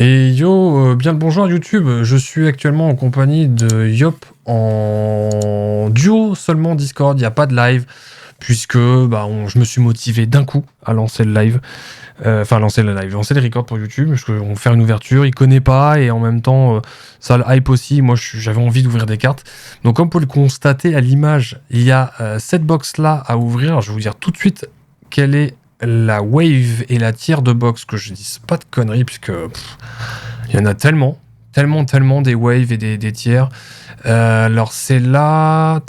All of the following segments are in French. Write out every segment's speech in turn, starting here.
Et yo, bien le bonjour YouTube, je suis actuellement en compagnie de Yop en duo seulement Discord, il n'y a pas de live, puisque je me suis motivé d'un coup à lancer le live, lancer le record pour YouTube, parce qu'on va faire une ouverture, il connaît pas, et en même temps, ça le hype aussi, moi j'avais envie d'ouvrir des cartes. Donc comme vous pouvez le constater à l'image, il y a cette box là à ouvrir. Alors, je vais vous dire tout de suite quelle est la wave et la tier de box, que je dise pas de conneries, puisque il y en a tellement des waves et des tiers. Alors c'est là,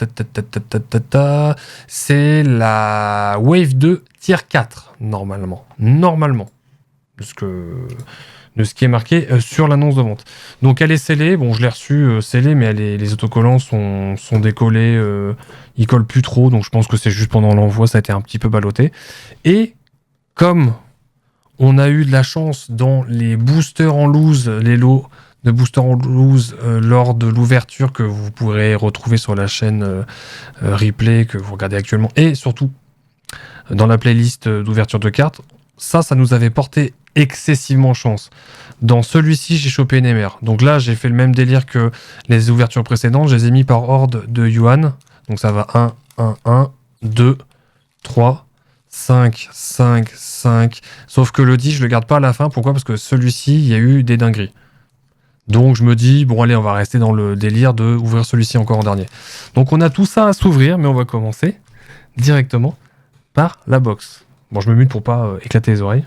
c'est la wave 2 tier 4 normalement, de ce qui est marqué sur l'annonce de vente. Donc elle est scellée, bon je l'ai reçue scellée, mais les autocollants sont décollés, ils collent plus trop, donc je pense que c'est juste pendant l'envoi, ça a été un petit peu ballotté. Et comme on a eu de la chance dans les boosters en loose, les lots de boosters en loose lors de l'ouverture que vous pourrez retrouver sur la chaîne replay que vous regardez actuellement, et surtout dans la playlist d'ouverture de cartes, ça nous avait porté excessivement chance. Dans celui-ci, j'ai chopé une MR. Donc là, j'ai fait le même délire que les ouvertures précédentes. Je les ai mis par ordre de Yuan. Donc ça va 1, 1, 1, 2, 3, 5, 5, 5. Sauf que le 10, je le garde pas à la fin. Pourquoi ? Parce que celui-ci, il y a eu des dingueries. Donc je me dis, bon allez, on va rester dans le délire de ouvrir celui-ci encore en dernier. Donc on a tout ça à s'ouvrir, mais on va commencer directement par la box. Bon, je me mute pour pas éclater les oreilles.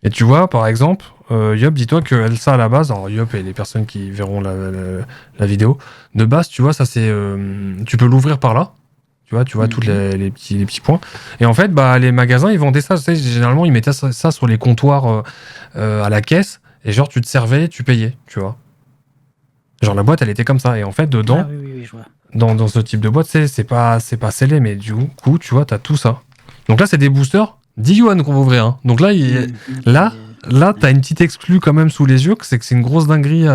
Et tu vois, par exemple, Yop, dis-toi que ça à la base, alors Yop et les personnes qui verront la vidéo, de base, tu vois, ça c'est, tu peux l'ouvrir par là. Tu vois tous les petits points. Et en fait, les magasins, ils vendaient ça. Tu sais, généralement, ils mettaient ça sur les comptoirs à la caisse. Et genre, tu te servais, tu payais, tu vois. Genre, la boîte, elle était comme ça. Et en fait, dedans, oui, je vois. Dans ce type de boîte, c'est pas scellé, mais du coup, tu vois, t'as tout ça. Donc là, c'est des boosters 10 yuan qu'on va ouvrir. Hein. Donc là, là, t'as une petite exclue quand même sous les yeux, c'est que c'est une grosse dinguerie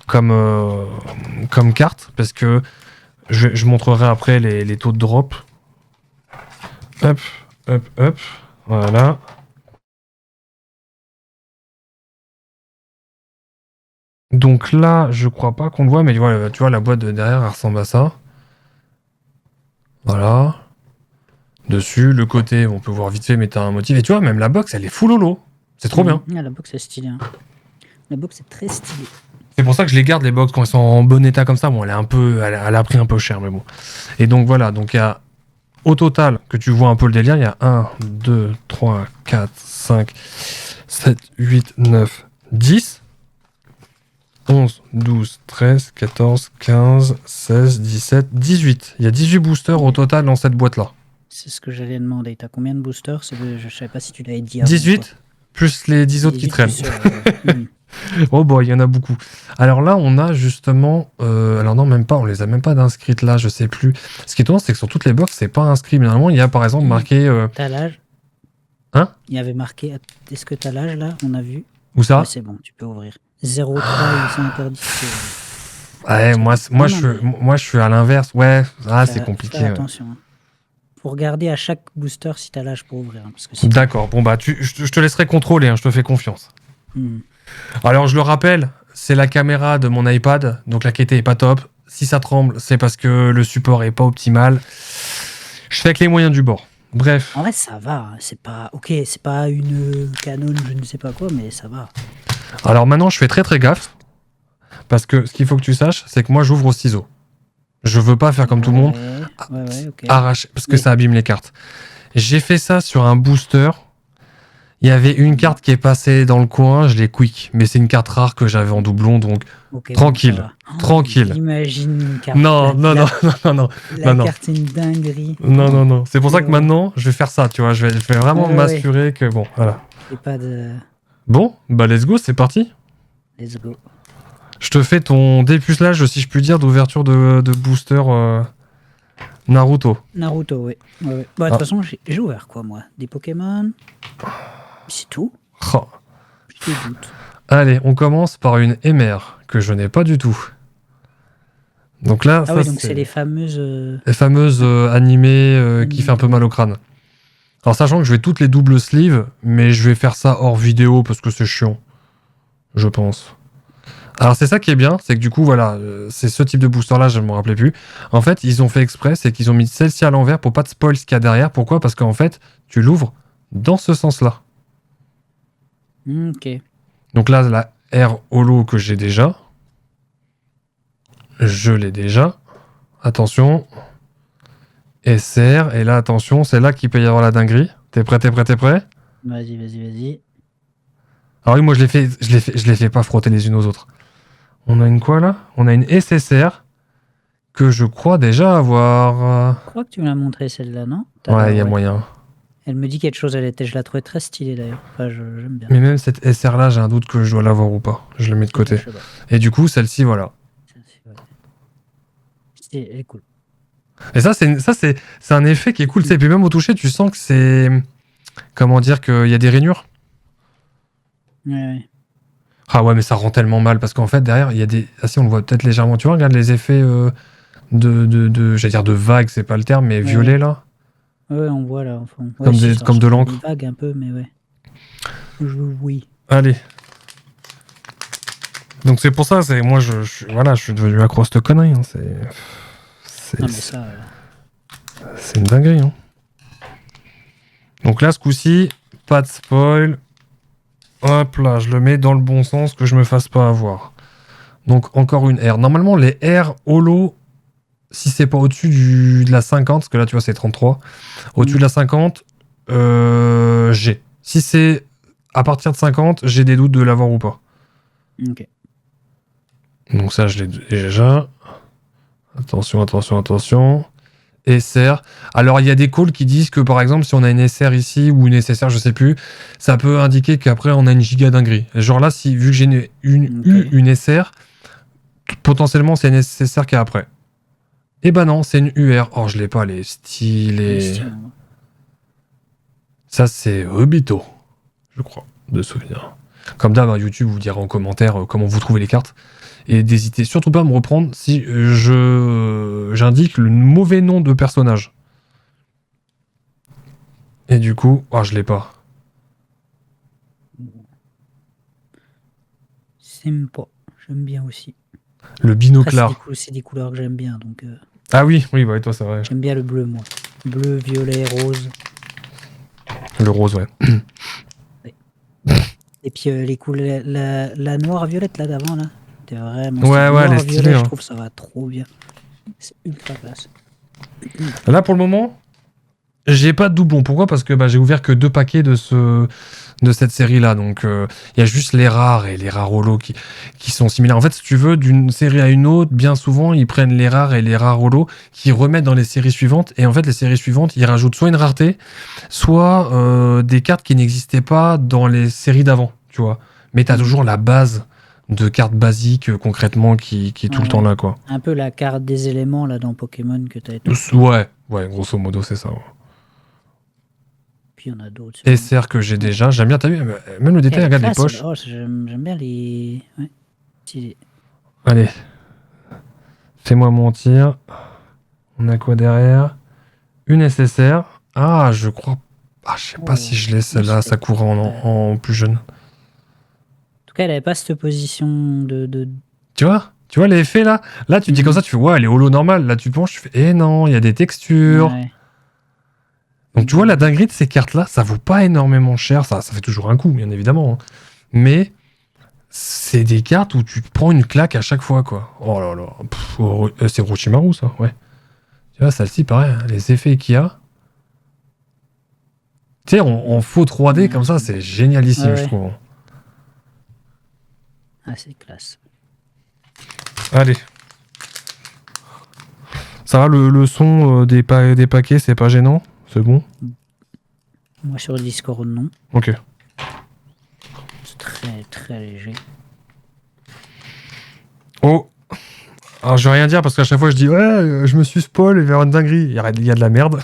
comme carte, parce que je montrerai après les taux de drop. Hop, hop, hop. Voilà. Donc là, je crois pas qu'on le voit, mais voilà, tu vois, la boîte de derrière, elle ressemble à ça. Voilà. Dessus, le côté, on peut voir vite fait, mais t'as un motif. Et tu vois, même la box, elle est full holo. C'est trop bien. La box est stylée. Hein. La box est très stylée. C'est pour ça que je les garde, les box, quand elles sont en bon état comme ça. Bon, elle a pris un peu cher, mais bon. Et donc voilà, donc il y a, au total, que tu vois un peu le délire, il y a 1, 2, 3, 4, 5, 7, 8, 9, 10, 11, 12, 13, 14, 15, 16, 17, 18. Il y a 18 boosters au total dans cette boîte-là. C'est ce que j'allais demander. T'as combien de boosters ? Je savais pas si tu l'avais dit avant. 18 plus les 10 autres qui traînent. Oh boy, il y en a beaucoup. Alors là, on a justement... alors non, même pas, on les a même pas d'inscrites là, je sais plus. Ce qui est étonnant, c'est que sur toutes les box, c'est pas inscrit. Mais normalement, il y a par exemple marqué... T'as l'âge ? Hein ? Il y avait marqué... Est-ce que t'as l'âge là ? On a vu. Où ça ? Ouais, c'est bon, tu peux ouvrir. 03, c'est interdit. Ouais, moi je suis à l'inverse. Ouais, c'est compliqué. Fais attention. Ouais. Faut regarder à chaque booster si t'as l'âge pour ouvrir. Hein, parce que d'accord, bon je te laisserai contrôler, hein, je te fais confiance. Alors je le rappelle, c'est la caméra de mon iPad, donc la qualité est pas top. Si ça tremble, c'est parce que le support est pas optimal. Je fais avec les moyens du bord. Bref. En vrai, ça va. C'est pas... Ok, c'est pas une Canon, je ne sais pas quoi, mais ça va. Alors maintenant, je fais très très gaffe. Parce que ce qu'il faut que tu saches, c'est que moi, j'ouvre au ciseau. Je veux pas faire comme tout le monde, arracher, parce que ça abîme les cartes. J'ai fait ça sur un booster. Il y avait une carte qui est passée dans le coin, je l'ai quick. Mais c'est une carte rare que j'avais en doublon, donc tranquille. Tranquille. Imagine une carte. Non. La carte, c'est une dinguerie. Non. C'est pour ça que maintenant, je vais faire ça, tu vois. Je vais vraiment m'assurer que, bon, voilà. Et pas de... Bon, let's go, c'est parti. Let's go. Je te fais ton dépucelage, si je puis dire, d'ouverture de booster Naruto. Naruto, oui. Ouais. De toute façon, j'ai ouvert quoi, moi ? Des Pokémon. C'est tout. Oh. Je te doute. Allez, on commence par une MR, que je n'ai pas du tout. Donc là, donc c'est les fameuses... Les fameuses animées qui fait un peu mal au crâne. Alors, sachant que je vais toutes les doubles sleeves, mais je vais faire ça hors vidéo parce que c'est chiant. Je pense. Alors, c'est ça qui est bien, c'est que du coup, voilà, c'est ce type de booster-là, je ne me rappelais plus. En fait, ils ont fait exprès, c'est qu'ils ont mis celle-ci à l'envers pour pas te spoil ce qu'il y a derrière. Pourquoi? Parce qu'en fait, tu l'ouvres dans ce sens-là. Ok. Donc là, la R holo que j'ai déjà. Je l'ai déjà. Attention. SR. Et là, attention, c'est là qu'il peut y avoir la dinguerie. T'es prêt, t'es prêt, t'es prêt? Vas-y, vas-y, vas-y. Alors oui, moi, je les fais pas frotter les unes aux autres. On a une quoi, là? On a une SSR que je crois déjà avoir. Je crois que tu me l'as montré celle-là, non? Ouais, il y a moyen. Elle me dit quelque chose, je la trouvais très stylée d'ailleurs. Enfin, j'aime bien. Mais même cette SR là, j'ai un doute que je dois l'avoir ou pas. Je le mets de côté. Je sais pas. Et du coup, celle-ci, voilà. Elle est cool. Et ça, c'est un effet qui est cool. Et puis même au toucher, tu sens que c'est. Comment dire, qu'il y a des rainures. Ouais. Ah ouais, mais ça rend tellement mal parce qu'en fait, derrière, il y a des. Ah si, on le voit peut-être légèrement. Tu vois, regarde les effets j'allais dire de vagues, c'est pas le terme, mais violet là. Ouais, on voit là. Enfin, ouais, Comme de l'encre. Vague un peu, mais ouais. Oui. Allez. Donc c'est pour ça, moi je suis devenu accro à cette connerie. Hein. Non, mais ça. C'est une dinguerie. Hein. Donc là, ce coup-ci, pas de spoil. Hop là, je le mets dans le bon sens, que je me fasse pas avoir. Donc encore une R. Normalement, les R holo, si c'est pas au-dessus de la 50, parce que là, tu vois, c'est 33. Au-dessus de la 50, j'ai. Si c'est à partir de 50, j'ai des doutes de l'avoir ou pas. Ok. Donc ça, je l'ai déjà. Attention. SR. Alors, il y a des calls qui disent que, par exemple, si on a une SR ici ou une SSR, je sais plus, ça peut indiquer qu'après, on a une giga dinguerie. Genre là, vu que j'ai une SR, potentiellement, c'est une SSR qui est après. Eh ben non, c'est une UR. Oh, je l'ai pas, les stylés. Ça, c'est Obito, je crois, de souvenir. Comme d'hab, YouTube vous dira en commentaire comment vous trouvez les cartes. Et n'hésitez surtout pas à me reprendre si j'indique le mauvais nom de personnage. Et du coup, je l'ai pas. Sympa. J'aime bien aussi. Le binoclard. C'est des couleurs que j'aime bien, donc. Ah oui, bah toi c'est vrai. J'aime bien le bleu, moi. Bleu, violet, rose. Le rose, ouais. Et puis les couleurs, la noire violette là d'avant là. C'était vraiment. Ouais, elle est stylée. Violet, hein. Je trouve ça va trop bien. C'est ultra classe. Là pour le moment, j'ai pas de doublon. Pourquoi? Parce que j'ai ouvert que 2 paquets de cette série-là. Donc, il y a juste les rares et les rares holos qui sont similaires. En fait, si tu veux, d'une série à une autre, bien souvent, ils prennent les rares et les rares holos qui remettent dans les séries suivantes. Et en fait, les séries suivantes, ils rajoutent soit une rareté, soit des cartes qui n'existaient pas dans les séries d'avant, tu vois. Mais t'as toujours la base de cartes basiques, concrètement, qui est tout le temps là, quoi. Un peu la carte des éléments là dans Pokémon que t'as été. Ouais, grosso modo, c'est ça. Ouais. Puis il y en a d'autres. SR que j'ai déjà. J'aime bien, t'as vu, même le détail, regarde les poches. Oh, j'aime bien les. Ouais. Allez. Fais-moi mentir. On a quoi derrière? Une SSR. Ah, je crois. Ah, je sais pas si je l'ai celle-là, ça court en plus jeune. En tout cas, elle avait pas cette position de. Tu vois l'effet là? Là, tu dis comme ça, tu fais ouais, elle est holo normale. Là, tu penches, tu fais eh non, il y a des textures. Ouais. Donc, tu vois, la dinguerie de ces cartes-là, ça vaut pas énormément cher. Ça fait toujours un coup, bien évidemment. Hein. Mais c'est des cartes où tu te prends une claque à chaque fois, quoi. Oh là là. C'est Orochimaru, ça, ouais. Tu vois, celle-ci, pareil, les effets qu'il y a. Tu sais, en faux 3D, comme ça, c'est génialissime, je trouve. Ah, c'est classe. Allez. Ça va, le son des paquets, c'est pas gênant? C'est bon? Moi, sur le Discord, non. Ok. C'est très, très léger. Oh. Alors, je vais rien dire parce qu'à chaque fois, je dis ouais, je me suis spoil vers une dinguerie. Il y a de la merde.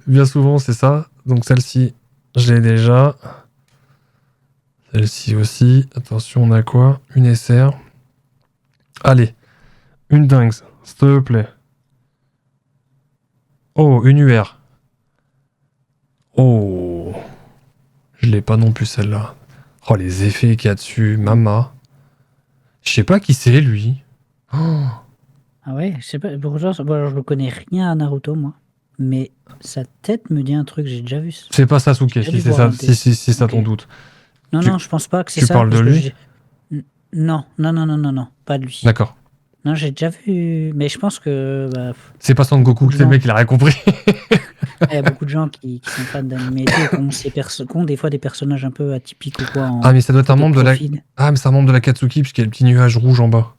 Bien souvent, c'est ça. Donc, celle-ci, je l'ai déjà. Celle-ci aussi. Attention, on a quoi? Une SR. Allez. Une dingue, s'il te plaît. Oh, une UR. Oh, je l'ai pas non plus celle-là. Oh, les effets qu'il y a dessus, Mama. Je sais pas qui c'est, lui. Oh, Ah ouais, je sais pas. Pourtant, bon, alors, je ne connais rien à Naruto, moi. Mais sa tête me dit un truc, j'ai déjà vu. c'est pas J'ai Sasuke, déjà si dû c'est voir ça, un des. si ça Ok. ton doute. Non, Tu, non, je pense pas que c'est tu ça, parles de parce que lui? j'ai. Non, non, non, non, non, non, pas de lui. D'accord. Non, j'ai déjà vu. Mais je pense que bah, C'est pas Son beaucoup Goku, de c'est le gens. mec, il a rien compris. Il y a beaucoup de gens qui sont fans d'anime et tout, et qui ont des fois des personnages un peu atypiques ou quoi Ah, en mais ça doit être un photo de membre de la... profil. Ah, mais c'est un membre de la Katsuki, puisqu'il y a le petit nuage rouge en bas.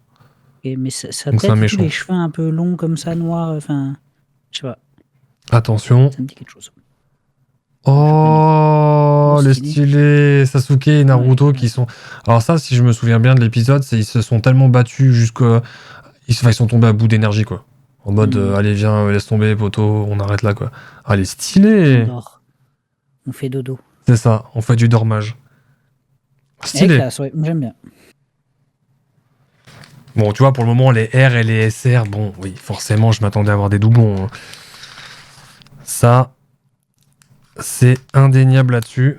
Mais sa Donc c'est un tête et tous méchant. les cheveux un peu longs comme ça, noirs, enfin, je sais pas, Attention. ça me dit quelque chose. Japonais. Oh, Oh, le stylé. stylé Sasuke et Ouais, Naruto qui ouais. sont... Alors ça, si je me souviens bien de l'épisode, c'est ils se sont tellement battus jusqu'à... Ils sont tombés à bout d'énergie, quoi. En mode, allez, viens, laisse tomber, poteau, on arrête là, quoi. Ah, les On stylés. dort, on fait dodo. C'est ça, on fait du dormage. Et Stylé. classe, ouais, j'aime bien. Bon, tu vois, pour le moment, les R et les SR, bon, oui, forcément, je m'attendais à avoir des doublons, hein. Ça, c'est indéniable là-dessus.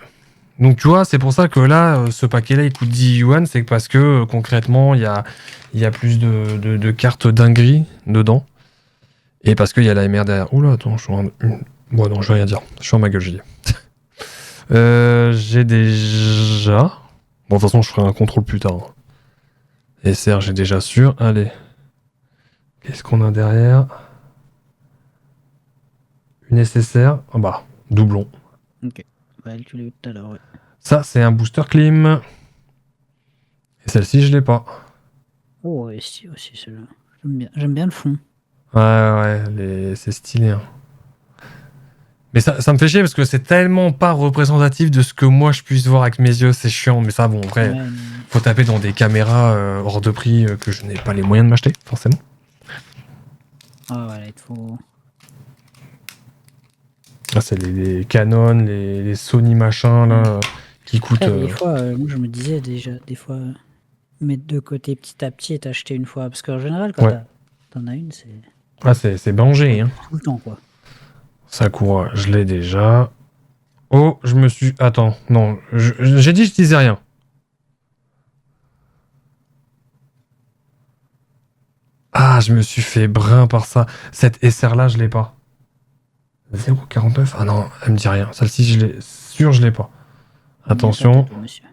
Donc, tu vois, c'est pour ça que là, ce paquet-là, il coûte 10 yuan, c'est parce que, concrètement, il y a plus de cartes dingueries dedans. Et parce qu'il y a la MR derrière. Oula, attends, je suis en... Bon, non, je vais rien dire. Je suis en ma gueule, j'ai dit. J'ai déjà... Bon, de toute façon, je ferai un contrôle plus tard, hein. SR, j'ai déjà sûr. Allez. Qu'est-ce qu'on a derrière? Une SSR. Ah bah, doublon. Ok. Ouais, tu l'as eu tout à l'heure, ouais. Ça, c'est un booster clim. Et celle-ci, je l'ai pas. Oh, ouais, si, aussi, celui-là. J'aime bien le fond. Ouais, c'est stylé, hein. Mais ça me fait chier parce que c'est tellement pas représentatif de ce que moi je puisse voir avec mes yeux, c'est chiant. Mais ça, bon, après, Ouais, faut taper dans des caméras hors de prix que je n'ai pas les moyens de m'acheter, forcément. ah, voilà, il te faut. Ah, c'est les Canon, les Sony machin, là, qui coûtent... Après, des fois, moi je me disais déjà, des fois, mettre de côté petit à petit et t'acheter une fois. Parce qu'en général, quand Ouais. t'en as une, c'est Ah, c'est Banger, hein. tout le temps, quoi. Sakura, je l'ai déjà. Oh, je me suis... Attends, non, j'ai dit je disais rien. Ah, je me suis fait brun par ça. Cette SR-là, je l'ai pas. 0,49. Ah non, elle me dit rien. Celle-ci, je l'ai... Sûr, je l'ai pas. Attention. Bien, monsieur.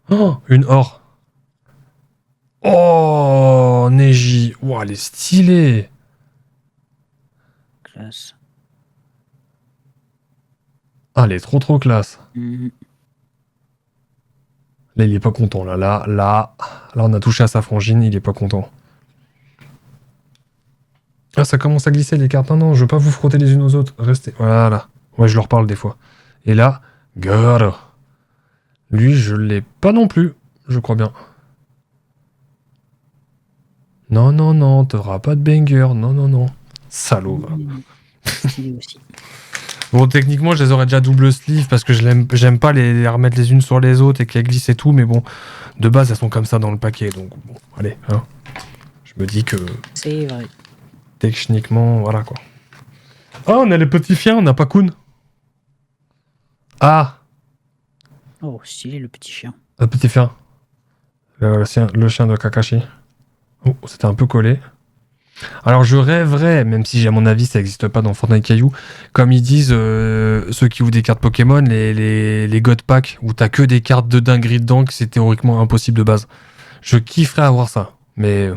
Oh, une or. Oh, Neji. Ouah, elle est stylée. Classe. Ah, elle est trop classe. Mhm. Là, il est pas content. Là, on a touché à sa frangine, il est pas content. Ah, ça commence à glisser les cartes. Non, je veux pas vous frotter les unes aux autres. Restez. Voilà. Ouais, je leur parle des fois. Et là, Garo. Lui, je l'ai pas non plus. Je crois bien. Non, t'auras pas de banger. Non. Salaud, va. Stylé aussi. Bon, techniquement, je les aurais déjà double sleeve parce que j'aime pas les remettre les unes sur les autres et qu'elles glissent et tout. Mais bon, de base, elles sont comme ça dans le paquet. Donc, bon, allez, hein. Je me dis que C'est vrai. techniquement, voilà quoi. Ah, on a les petits chiens, on n'a pas Kun. Ah, Oh, stylé, le petit chien. le petit chien. Le chien de Kakashi. Oh, c'était un peu collé. Alors je rêverais, même si à mon avis ça n'existe pas dans Fortnite Caillou, comme ils disent ceux qui ouvrent des cartes Pokémon, les God Pack, où t'as que des cartes de dinguerie dedans, que c'est théoriquement impossible de base. Je kifferais avoir ça, mais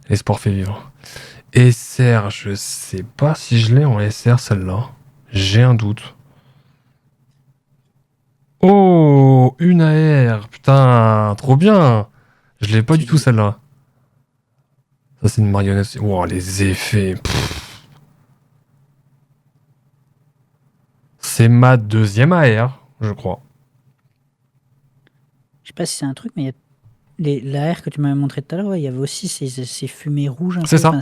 l'espoir fait vivre. SR, je sais pas si je l'ai en SR celle-là. J'ai un doute. Oh, une AR, putain, trop bien. Je l'ai pas du tout celle-là. Ça c'est une marionnette. Wow, les effets. Pff. C'est ma deuxième AR, je crois. Je sais pas si c'est un truc, mais il y a l'AR que tu m'avais montré tout à l'heure, ouais, il y avait aussi ces fumées rouges un peu. C'est ça. Enfin,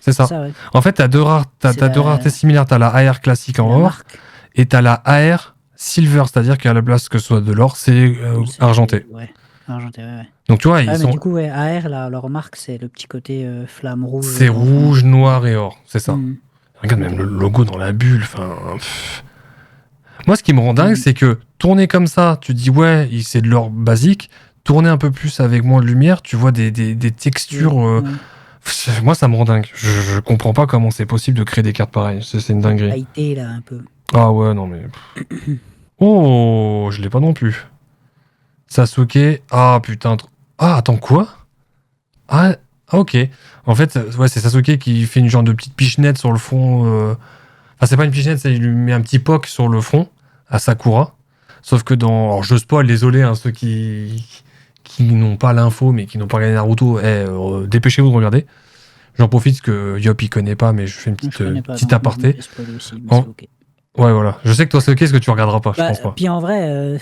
C'est ça. ouais. En fait, t'as deux raretés similaires. T'as la AR classique en or marque. et t'as la AR silver, c'est-à-dire qu'à la place que ce soit de l'or, c'est argenté. Ouais, argenté, ouais. Donc tu vois, mais du coup, ouais, AR, là, leur marque, c'est le petit côté flamme rouge. C'est rouge, noir et or, c'est ça. Regarde même le logo dans la bulle. Enfin, moi, ce qui me rend dingue, c'est que tourner comme ça, tu dis ouais, c'est de l'or basique. Tourner un peu plus avec moins de lumière, tu vois des textures. Moi, ça me rend dingue. Je comprends pas comment c'est possible de créer des cartes pareilles. C'est une dinguerie. Haïté, là, un peu. Ah ouais, non mais. Oh, je l'ai pas non plus. Sasuke. Ah putain. Ah, attends, quoi? Ah, ok. En fait, ouais, c'est Sasuke qui fait une genre de petite pichenette sur le front. Enfin, c'est pas une pichenette, il lui met un petit poke sur le front à Sakura. Sauf que dans. Alors, je spoil, désolé, hein, ceux qui n'ont pas l'info, mais qui n'ont pas regardé Naruto, dépêchez-vous de regarder. J'en profite que Yop il connaît pas, mais je fais une petite aparté. Aussi, okay. Ouais, voilà. Je sais que toi, c'est ok, ce que tu regarderas pas, je pense pas. Puis en vrai,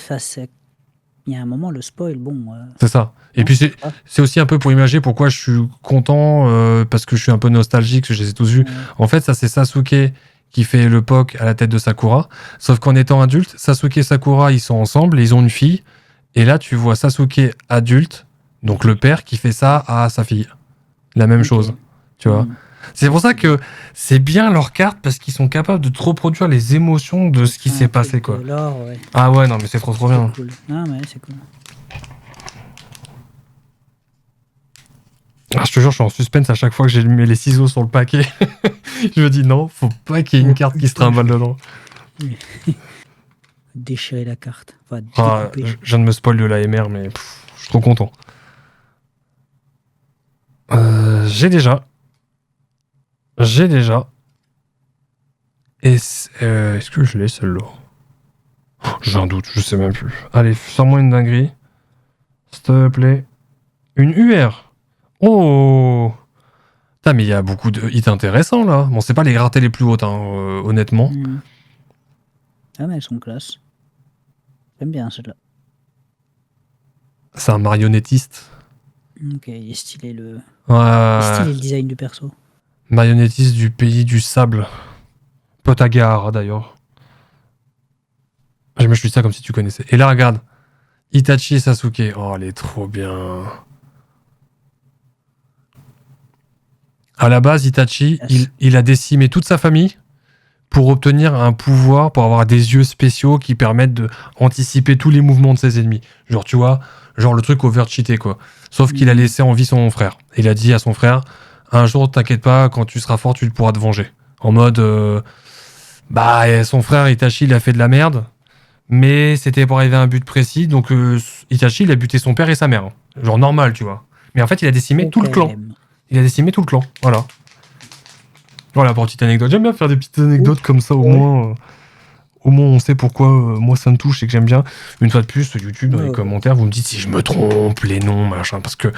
il y a un moment, le spoil, bon. C'est ça. Et puis, c'est aussi un peu pour imaginer pourquoi je suis content, parce que je suis un peu nostalgique, parce que je les ai tous vus. En fait, ça, c'est Sasuke qui fait le POC à la tête de Sakura. Sauf qu'en étant adulte, Sasuke et Sakura, ils sont ensemble, et ils ont une fille. Et là, tu vois Sasuke adulte, donc le père, qui fait ça à sa fille. La même chose. Tu vois. C'est pour ça que c'est bien leurs cartes, parce qu'ils sont capables de te reproduire les émotions de ce qui s'est passé, quoi. Ouais. Ah ouais, non, mais c'est trop bien. Cool. Non, mais c'est cool. Ah, je te jure, je suis en suspense à chaque fois que j'ai mis les ciseaux sur le paquet. Je me dis non, faut pas qu'il y ait une carte qui se trimballe dedans. Déchirer la carte. Enfin, je viens de me spoil de l'AMR, mais je suis trop content. J'ai déjà. Est-ce que je l'ai celle-là? J'ai un doute, je sais même plus. Allez, sors-moi une dinguerie. S'il te plaît. Une UR. Oh! Putain, mais il y a beaucoup de hits intéressants là. Bon, c'est pas les raretés les plus hautes, hein, honnêtement. Ah, mais elles sont classe. J'aime bien celle-là. C'est un marionnettiste. Ok, il est stylé le. Il est stylé le design du perso. Marionnettiste du pays du sable. Potagara d'ailleurs. Je me suis dit ça comme si tu connaissais. Et là, regarde. Itachi et Sasuke. Oh, elle est trop bien. À la base, Itachi, il a décimé toute sa famille pour obtenir un pouvoir, pour avoir des yeux spéciaux qui permettent d'anticiper tous les mouvements de ses ennemis. Genre, tu vois, genre le truc over-cheaté, quoi. Sauf qu'il a laissé en vie son frère. Il a dit à son frère, un jour, t'inquiète pas, quand tu seras fort, tu pourras te venger. En mode, son frère Itachi, il a fait de la merde, mais c'était pour arriver à un but précis, donc Itachi, il a buté son père et sa mère. Genre normal, tu vois. Mais en fait, il a décimé tout le clan. Il a décimé tout le clan, voilà. Voilà, pour une petite anecdote. J'aime bien faire des petites anecdotes comme ça, au moins on sait pourquoi moi ça me touche et que j'aime bien. Une fois de plus, sur YouTube, dans les commentaires, vous me dites si je me trompe, les noms, machin, parce que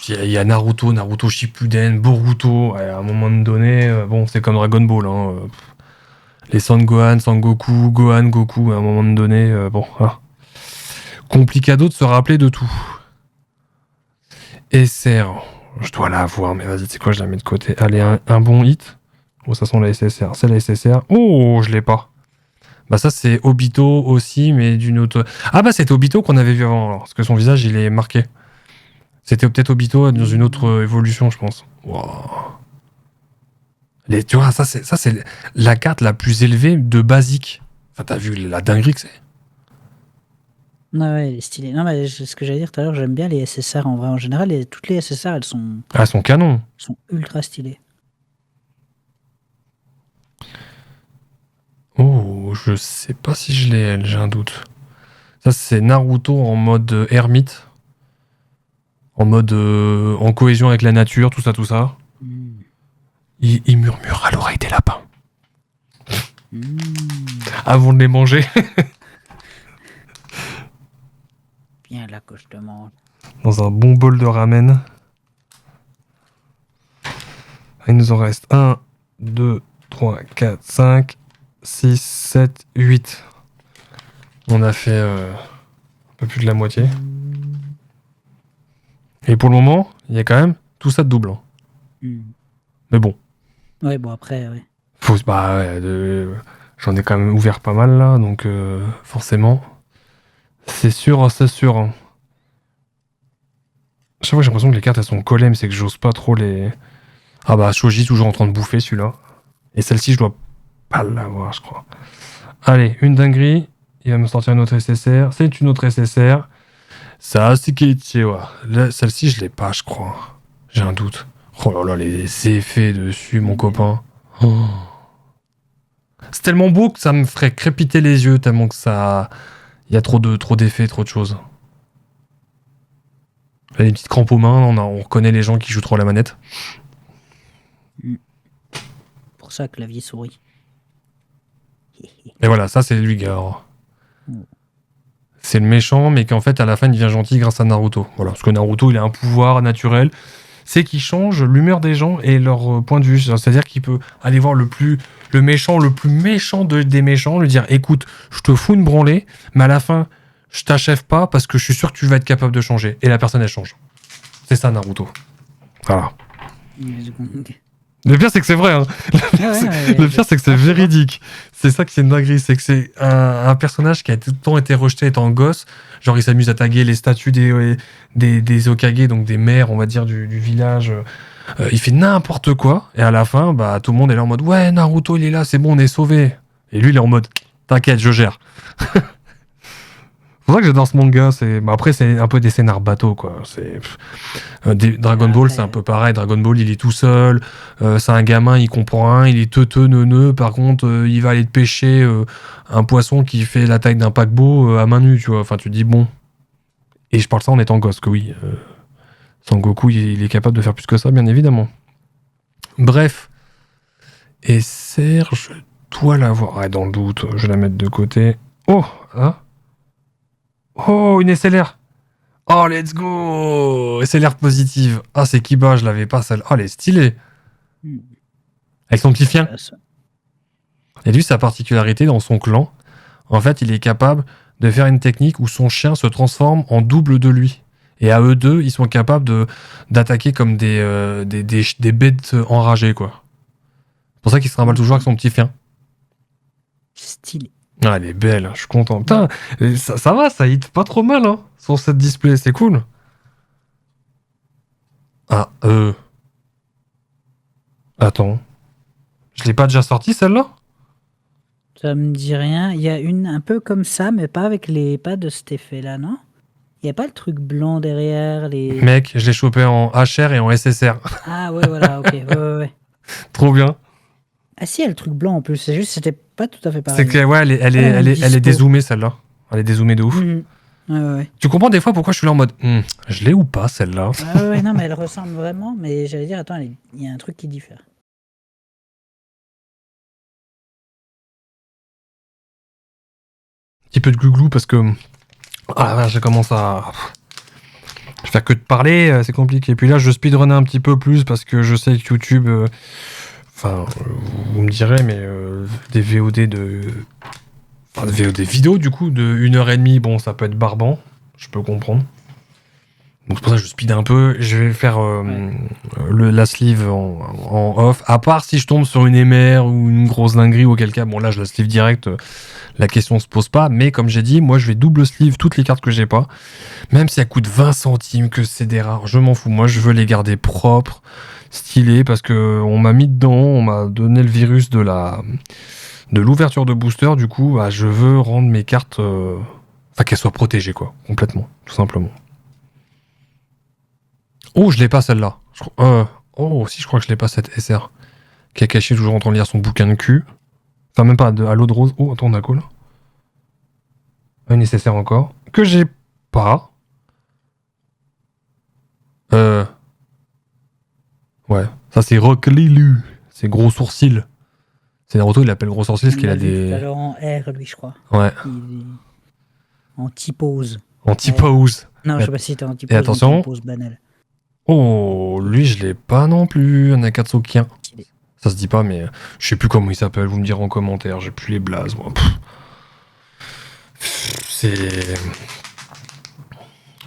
il y a Naruto Shippuden, Boruto, à un moment donné, c'est comme Dragon Ball, hein, les Sangohan, Sangoku, Gohan, Goku, à un moment donné, complicado de se rappeler de tout. SR, je dois la avoir, mais vas-y, c'est quoi, je la mets de côté. Allez, un bon hit. Oh, ça sent la SSR. C'est la SSR. Oh, je l'ai pas. Bah ça, c'est Obito aussi, mais d'une autre... Ah bah c'était Obito qu'on avait vu avant, alors, parce que son visage, il est marqué. C'était peut-être Obito dans une autre évolution, je pense. Wow. Tu vois, ça c'est la carte la plus élevée de basique. Enfin, t'as vu la dinguerie que c'est? Ah ouais, elle est stylée. Non, mais ce que j'allais dire tout à l'heure, j'aime bien les SSR en vrai. En général, toutes les SSR, elles sont... Ah, elles sont canon. Elles sont ultra stylées. Oh, je sais pas si je l'ai, elle, j'ai un doute. Ça, c'est Naruto en mode ermite. En mode en cohésion avec la nature, tout ça. Il murmure à l'oreille des lapins. Avant de les manger. Viens là que je te mange. Dans un bon bol de ramen. Il nous en reste 1, 2, 3, 4, 5, 6, 7, 8. On a fait un peu plus de la moitié. Et pour le moment, il y a quand même tout ça de double. Mais bon. Ouais, bon après, ouais. J'en ai quand même ouvert pas mal là, donc forcément. C'est sûr. À chaque fois, j'ai l'impression que les cartes elles sont collées, mais c'est que j'ose pas trop les. Ah bah, Shoji toujours en train de bouffer celui-là. Et celle-ci, je dois pas l'avoir, je crois. Allez, une dinguerie. Il va me sortir une autre SSR. C'est une autre SSR. Ça, c'est Keiichiwa. Celle-ci, je l'ai pas, je crois. J'ai un doute. Oh là là, les effets dessus, mon copain. Oh. C'est tellement beau que ça me ferait crépiter les yeux, tellement que ça... Il y a trop d'effets, trop de choses. Là, les petites crampes aux mains, on reconnaît les gens qui jouent trop à la manette. Pour ça, clavier souris. Et voilà, ça c'est Luigar. C'est le méchant, mais qu'en fait, à la fin, il devient gentil grâce à Naruto. Voilà, parce que Naruto, il a un pouvoir naturel, c'est qu'il change l'humeur des gens et leur point de vue. C'est-à-dire qu'il peut aller voir le plus méchant des méchants, lui dire, écoute, je te fous une branlée, mais à la fin, je t'achève pas parce que je suis sûr que tu vas être capable de changer. Et la personne, elle change. C'est ça, Naruto. Voilà. Le pire, c'est que c'est vrai. Hein. Le pire, c'est que c'est véridique. C'est ça qui est une dinguerie. C'est que c'est un personnage qui a tout le temps été rejeté étant gosse. Genre, il s'amuse à taguer les statues des Hokage, donc des mères, on va dire, du village. Il fait n'importe quoi. Et à la fin, bah, tout le monde est là en mode, ouais, Naruto, il est là, c'est bon, on est sauvé. Et lui, il est en mode, t'inquiète, je gère. C'est pour ça que j'adore ce manga. Après, c'est un peu des scénars bateaux, quoi. Dragon Ball, c'est un peu pareil. Dragon Ball, il est tout seul. C'est un gamin, il comprend rien. Il est teuteux, neuneux. Par contre, il va aller te pêcher un poisson qui fait la taille d'un paquebot à main nue, tu vois. Enfin, tu te dis, bon. Et je parle ça en étant gosse, que oui. Sangoku, il est capable de faire plus que ça, bien évidemment. Bref. Et Serge, je dois l'avoir. Ouais, dans le doute, je vais la mettre de côté. Oh, hein. Oh, une SLR. Oh, let's go. SLR positive. Ah, c'est Kiba, je l'avais pas, celle. Oh, elle est stylée. Avec son petit chien. Et lui, sa particularité dans son clan, en fait, il est capable de faire une technique où son chien se transforme en double de lui. Et à eux deux, ils sont capables d'attaquer comme des bêtes enragées, quoi. C'est pour ça qu'il se trimballe toujours avec son petit chien. Stylé. Ah, elle est belle, je suis content. Putain, ça va, ça hit pas trop mal, hein, sur cette display, c'est cool. Ah, Attends. Je l'ai pas déjà sorti, celle-là? Ça me dit rien. Il y a une un peu comme ça, mais pas de cet effet-là, non? Il n'y a pas le truc blanc derrière les... Mec, je l'ai chopé en HR et en SSR. Ah ouais, voilà, ok. Ouais. Trop bien. Ah si, il y a le truc blanc en plus. C'est juste, c'était pas tout à fait pareil. C'est que, ouais, elle est dézoomée, celle-là. Elle est dézoomée de ouf. Ouais. Tu comprends des fois pourquoi je suis là en mode je l'ai ou pas, celle-là? Ouais, non, mais elle ressemble vraiment. Mais j'allais dire, attends, il y a un truc qui diffère. Un petit peu de glouglou parce que... Ah là, je commence à... Je fais que de parler, c'est compliqué. Puis là, je speedrunais un petit peu plus parce que je sais que YouTube... Enfin, vous me direz, mais des VOD des VOD vidéos, du coup, de 1h30, bon, ça peut être barbant. Je peux comprendre. Donc c'est pour ça que je speed un peu. Je vais faire la sleeve en off. À part si je tombe sur une MR ou une grosse dinguerie, ou auquel cas, bon là je la sleeve direct, la question se pose pas. Mais comme j'ai dit, moi je vais double sleeve toutes les cartes que j'ai pas. Même si ça coûte 20 centimes, que c'est des rares, je m'en fous. Moi je veux les garder propres, stylés, parce que on m'a mis dedans, on m'a donné le virus de l'ouverture de booster. Du coup, bah, je veux rendre mes cartes... Enfin qu'elles soient protégées, quoi. Complètement, tout simplement. Oh, je l'ai pas celle-là. Si, je crois que je l'ai pas cette SR. Kakashi est toujours en train de lire son bouquin de cul. Enfin, même pas, à l'eau de rose. Oh, attends, on a quoi là? Une SSR encore. Que j'ai pas. Ouais. Ça, c'est Rock Lilu. C'est gros sourcil. C'est Naruto, il l'appelle gros sourcil parce qu'il a des... Alors en R, lui, je crois. Ouais. Il est en T-pose. En T-pose. Non, je sais pas si t'es en T-pose. Et attention. Pose banale. Oh, lui, je l'ai pas non plus. Un Akatsukian. Ça se dit pas, mais je sais plus comment il s'appelle. Vous me direz en commentaire. J'ai plus les blazes, moi. C'est...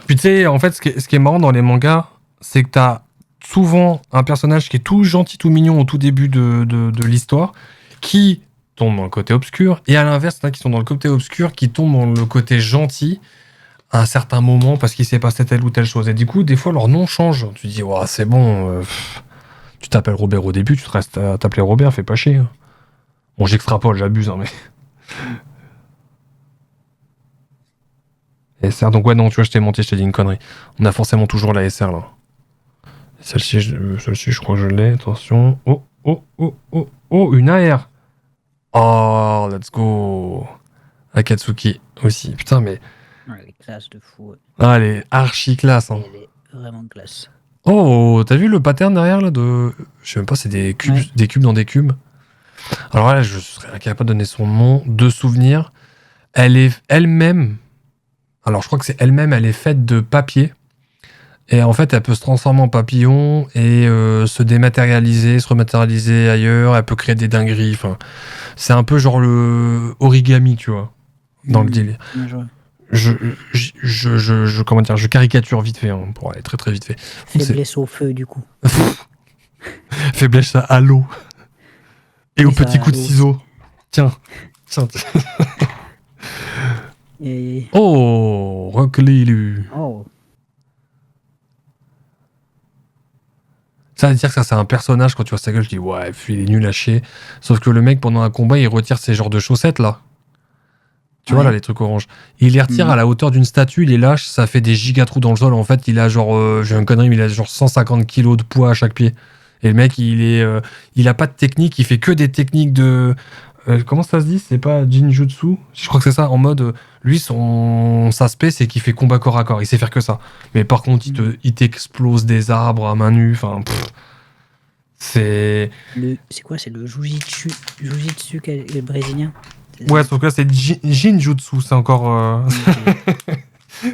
Puis tu sais, en fait, ce qui est marrant dans les mangas, c'est que t'as souvent un personnage qui est tout gentil, tout mignon au tout début de l'histoire, qui tombe dans le côté obscur, et à l'inverse, t'en as qui sont dans le côté obscur, qui tombent dans le côté gentil à un certain moment parce qu'il s'est passé telle ou telle chose. Et du coup, des fois, leur nom change. Tu dis, ouais, c'est bon, tu t'appelles Robert au début, tu te restes à t'appeler Robert, fais pas chier. Bon, j'extrapole, j'abuse, hein, mais... SR, donc ouais, non, tu vois, je t'ai menti, je t'ai dit une connerie. On a forcément toujours la SR, là. Celle-ci, je crois que je l'ai, attention. Oh, oh, oh, oh, oh, une AR. Oh, let's go. Akatsuki aussi, putain, mais... Ouais, elle est classe de fou. Ouais. Ah, elle est archi classe, hein. Elle est vraiment classe. Oh, t'as vu le pattern derrière, là, de... Je sais même pas, c'est des cubes, Ouais. des cubes dans des cubes. Alors là, je serais incapable de donner son nom, de souvenir. Elle est elle-même... Alors, je crois que c'est elle-même, elle est faite de papier. Et en fait, elle peut se transformer en papillon et se dématérialiser, se rematérialiser ailleurs. Elle peut créer des dingueries. Enfin, c'est un peu genre le origami, tu vois, dans le délire. Comment dire, je caricature vite fait, hein, pour aller très très vite fait. Faiblesse au feu, du coup. Faiblesse à l'eau. Et au petit coup de ciseau. Tiens. Et... Oh, Rocklilu. Oh. Ça veut dire que ça, c'est un personnage, quand tu vois sa gueule, je dis, ouais, il est nul à chier. Sauf que le mec, pendant un combat, il retire ces genres de chaussettes, là. Tu vois, là, les trucs orange. Il les retire à la hauteur d'une statue, il les lâche, ça fait des gigatrous dans le sol. En fait, il a genre, j'ai une connerie, mais il a genre 150 kilos de poids à chaque pied. Et le mec, il a pas de technique, il fait que des techniques de... comment ça se dit? C'est pas Jinjutsu? Je crois que c'est ça, en mode... Lui, son aspect, c'est qu'il fait combat corps à corps. Il sait faire que ça. Mais par contre, il t'explose des arbres à main nue. Enfin, c'est... C'est quoi? C'est le Jujitsu brésilien? Ouais, sauf que là, c'est Jinjutsu. C'est encore...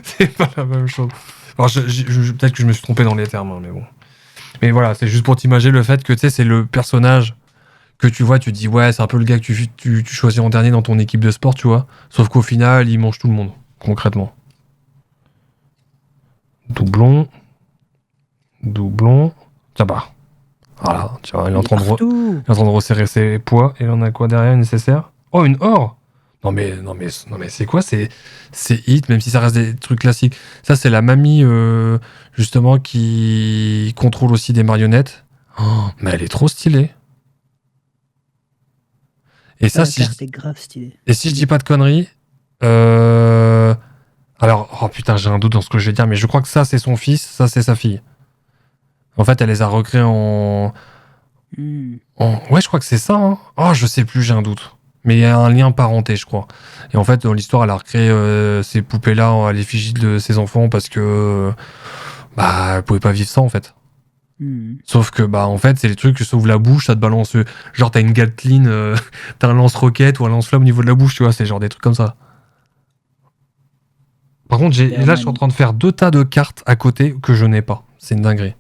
c'est pas la même chose. Alors, peut-être que je me suis trompé dans les termes, hein, mais bon. Mais voilà, c'est juste pour t'imaginer le fait que, tu sais, c'est le personnage... que tu vois, tu te dis, ouais, c'est un peu le gars que tu choisis en dernier dans ton équipe de sport, tu vois. Sauf qu'au final, il mange tout le monde, concrètement. Doublon. Tiens, bah. Voilà, tu vois, il est en train de resserrer ses poids. Et là, on a quoi derrière, nécessaire? Oh, une or! Non mais c'est quoi? C'est hit, même si ça reste des trucs classiques. Ça, c'est la mamie, justement, qui contrôle aussi des marionnettes. Oh, mais elle est trop stylée. Et ça, c'est grave stylé. Et si je dis pas de conneries, alors, oh putain, j'ai un doute dans ce que je vais dire, mais je crois que ça, c'est son fils, ça, c'est sa fille. En fait, elle les a recréés en... Ouais, je crois que c'est ça, hein. Oh, je sais plus, j'ai un doute. Mais il y a un lien parenté, je crois. Et en fait, dans l'histoire, elle a recréé ces poupées-là à l'effigie de ses enfants parce que... bah, elle pouvait pas vivre sans, en fait. Sauf que, bah, en fait, c'est les trucs que s'ouvre la bouche, ça te balance... genre, t'as une Gatling, t'as un lance-roquette ou un lance-flamme au niveau de la bouche, tu vois, c'est genre des trucs comme ça. Par contre, là, je suis en train de faire 2 tas de cartes à côté que je n'ai pas. C'est une dinguerie.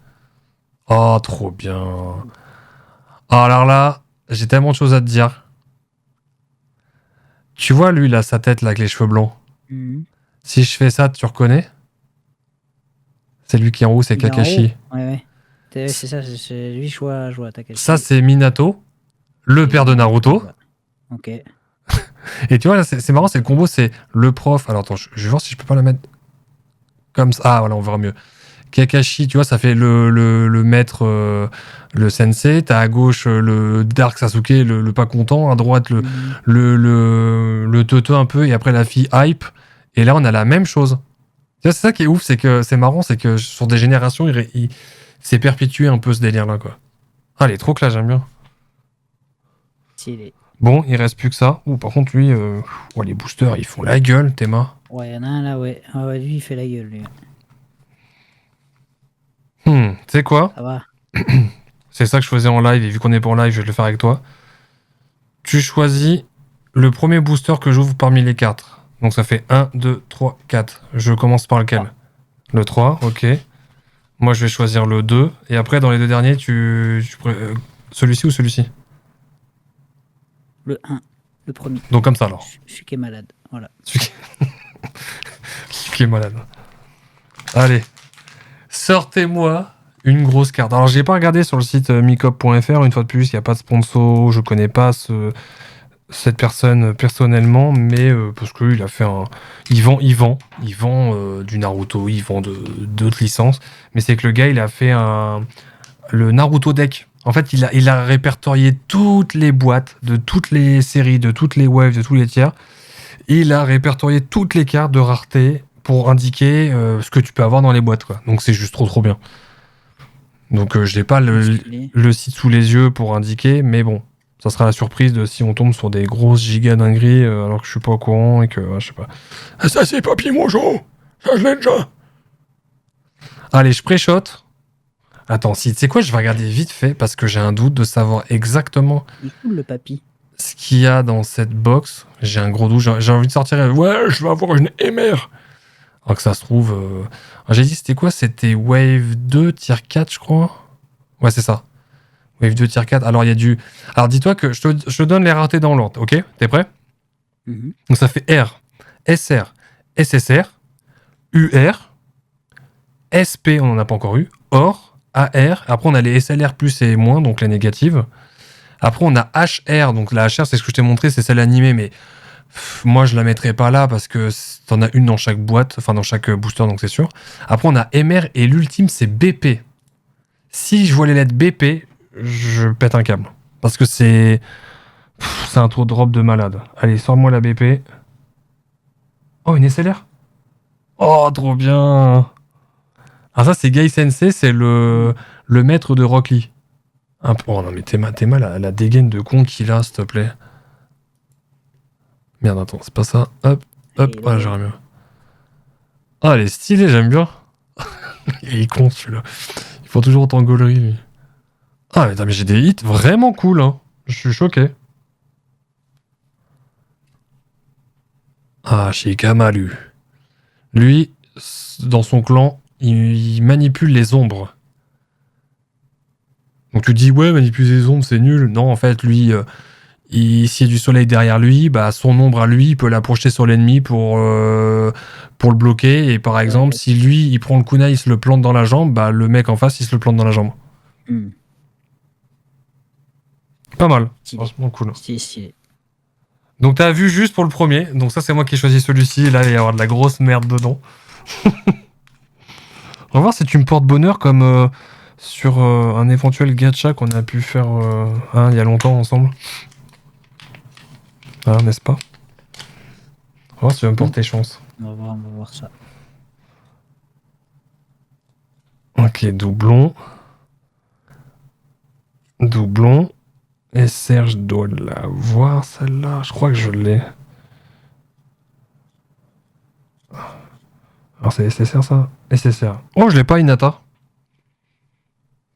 Oh, trop bien. Oh, alors là, j'ai tellement de choses à te dire. Tu vois, lui, là, sa tête, là, avec les cheveux blancs. Si je fais ça, tu reconnais? C'est lui qui est en haut, c'est Kakashi. Ouais. C'est ça, c'est lui, je vois Takashi. Ça, c'est Minato, le père de Naruto. Ok. Et tu vois, là, c'est marrant, c'est le combo, c'est le prof. Alors, attends, je vais voir si je peux pas la mettre comme ça. Ah, voilà, on verra mieux. Kakashi, tu vois, ça fait le maître, le sensei. T'as à gauche le Dark Sasuke, le pas content. À droite, le teuteux un peu. Et après, la fille hype. Et là, on a la même chose. Tu vois, c'est ça qui est ouf, c'est que c'est marrant, c'est que sur des générations, il s'est perpétué un peu ce délire-là, quoi. Ah, elle est trop classe, j'aime bien. Stylé. Bon, il reste plus que ça. Ouh, par contre, lui, les boosters, ils font la gueule, Théma. Ouais, il y en a un là, ouais. Ah ouais, lui, il fait la gueule, lui. Tu sais quoi? Ça va. C'est ça que je faisais en live, et vu qu'on est pas en live, je vais le faire avec toi. Tu choisis le premier booster que j'ouvre parmi les 4. Donc ça fait 1, 2, 3, 4. Je commence par lequel? 3. Le 3, ok. Moi, je vais choisir le 2. Et après, dans les 2 derniers, celui-ci ou celui-ci? Le 1, le premier. Donc comme ça, alors. Celui qui est malade, voilà. Celui qui est malade. Allez. Sortez-moi une grosse carte. Alors, j'ai pas regardé sur le site micop.fr. Une fois de plus, il n'y a pas de sponsor. Je connais pas cette personne personnellement, mais parce que il a fait un... Il vend du Naruto, il vend d'autres licences. Mais c'est que le gars, il a fait le Naruto deck En fait, il a répertorié toutes les boîtes de toutes les séries, de toutes les waves, de tous les tiers. Il a répertorié toutes les cartes de rareté pour indiquer ce que tu peux avoir dans les boîtes, quoi. Donc c'est juste trop bien. Donc je n'ai pas le site sous les yeux pour indiquer, mais bon, ça sera la surprise de si on tombe sur des grosses giga dingueries alors que je suis pas au courant et que je sais pas. Ah, ça c'est Papy Mojo, ça je l'ai déjà. Allez, je pré-shot. Attends, tu sais quoi, je vais regarder vite fait parce que j'ai un doute de savoir exactement. Il est cool le papy. Ce qu'il y a dans cette box. J'ai un gros doute, j'ai envie de sortir. Ouais, je vais avoir une MR. Alors que ça se trouve. J'ai dit c'était quoi? C'était Wave 2 Tier 4, je crois. Ouais, c'est ça. Wave 2 Tier 4. Alors il y a du. Alors dis-toi que je te donne les raretés dans l'ordre, ok? T'es prêt? Donc ça fait R, SR, SSR, UR, SP, on n'en a pas encore eu, OR, AR. Après on a les SLR plus et moins, donc les négatives. Après on a HR, donc la HR c'est ce que je t'ai montré, c'est celle animée, mais moi je la mettrai pas là parce que t'en as une dans chaque boîte, enfin dans chaque booster, donc c'est sûr. Après on a MR et l'ultime c'est BP. Si je vois les lettres BP, je pète un câble. Parce que c'est un tour drop de malade. Allez, sors-moi la BP. Oh, une SLR. Oh, trop bien. Ah ça c'est Gai Sensei, c'est le maître de Rock Lee. Oh non mais t'es mal la dégaine de con qu'il a, s'il te plaît. Merde, attends, c'est pas ça. Hop, voilà, j'aurais mieux. Ah, elle est stylée, j'aime bien. Il est con celui-là. Il faut toujours autant de gaulerie, lui. Ah, mais j'ai des hits vraiment cool, hein. Je suis choqué. Ah, Shikamaru. Lui, dans son clan, il manipule les ombres. Donc tu dis, ouais, manipuler les ombres, c'est nul. Non, en fait, lui, s'il y a du soleil derrière lui, bah, son ombre à lui, il peut la projeter sur l'ennemi pour le bloquer. Et par exemple, si lui, il prend le kunai, il se le plante dans la jambe, bah, le mec en face, il se le plante dans la jambe. Pas mal. Franchement cool. Si. Donc t'as vu juste pour le premier. Donc ça, c'est moi qui ai choisi celui-ci. Là, il va y avoir de la grosse merde dedans. On va voir si tu me portes bonheur comme sur un éventuel gacha qu'on a pu faire il y a longtemps ensemble. Ah, n'est-ce pas? On va voir si tu vas me porter chance. On va voir ça. Ok, doublon. Doublon. Et Serge doit la voir, celle-là. Je crois que je l'ai. Alors c'est SSR, ça? SSR. Oh, je l'ai pas, Hinata.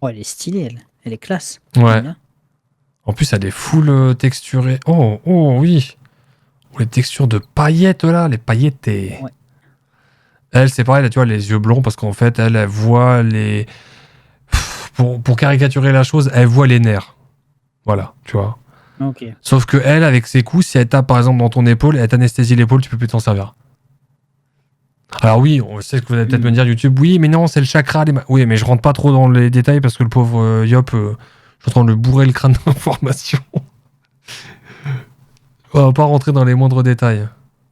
Oh, elle est stylée, elle. Elle est classe. Ouais. En plus, elle est full texturée. Oh, oui. Les textures de paillettes, là. Les paillettes. Ouais. Elle, c'est pareil, là, tu vois, les yeux blonds, parce qu'en fait, elle voit les... Pour caricaturer la chose, elle voit les nerfs. Voilà, tu vois. Ok. Sauf que elle, avec ses coups, si elle tape, par exemple, dans ton épaule, elle t'anesthésie l'épaule, tu peux plus t'en servir. Alors oui, on sait que vous allez peut-être me dire YouTube, oui, mais non, c'est le chakra. Oui, mais je rentre pas trop dans les détails, parce que le pauvre Yop... je suis en train de le bourrer le crâne d'informations. On va pas rentrer dans les moindres détails.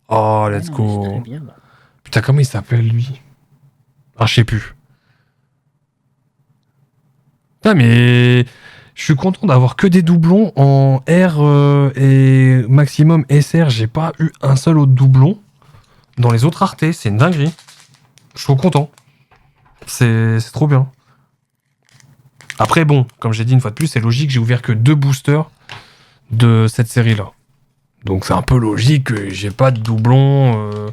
Oh, let's go. Bien, bah. Putain, comment il s'appelle, lui? Ah, je sais plus. Putain, mais... Je suis content d'avoir que des doublons en R et maximum SR. J'ai pas eu un seul autre doublon. Dans les autres raretés, c'est une dinguerie. Je suis trop content. C'est trop bien. Après, bon, comme j'ai dit une fois de plus, c'est logique, j'ai ouvert que 2 boosters de cette série-là. Donc c'est un peu logique que j'ai pas de doublons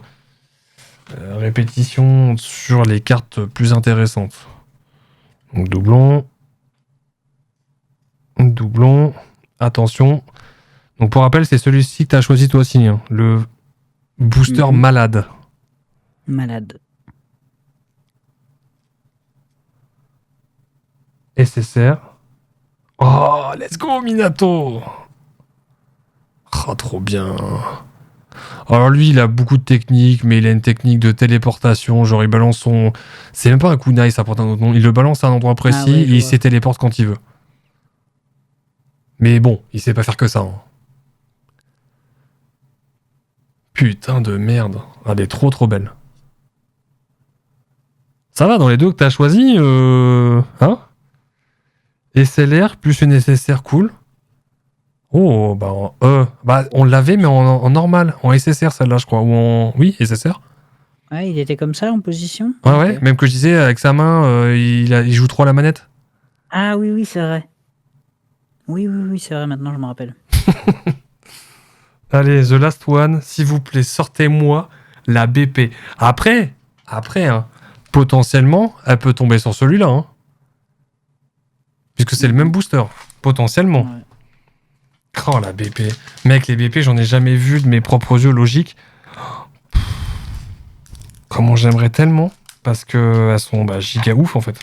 répétition sur les cartes plus intéressantes. Donc doublon. Attention. Donc pour rappel, c'est celui-ci que tu as choisi toi aussi, hein, le booster malade. Malade. SSR. Oh, let's go Minato. Oh, trop bien. Alors lui, il a beaucoup de techniques, mais il a une technique de téléportation. Genre, il balance son... C'est même pas un kunai, ça porte un autre nom. Il le balance à un endroit précis et il se téléporte quand il veut. Mais bon, il sait pas faire que ça. Hein. Putain de merde. Elle est trop belle. Ça va dans les deux que t'as choisi, hein? SLR plus une SSR cool. Oh, bah en E. Bah, on l'avait, mais en normal. En SSR, celle-là, je crois. Ou en. Oui, SSR. Ouais, il était comme ça en position. Ouais, Ok. ouais. Même que je disais, avec sa main, il joue trop à la manette. Ah oui, oui, c'est vrai. Oui, oui, oui, c'est vrai, maintenant je me rappelle. Allez, The Last One, s'il vous plaît, sortez-moi la BP. Après, hein, potentiellement, elle peut tomber sur celui-là. Hein, puisque c'est le même booster. Potentiellement. Ouais. Oh, la BP. Mec, les BP, j'en ai jamais vu de mes propres yeux logiques. Comment j'aimerais tellement. Parce que elles sont giga ouf, en fait.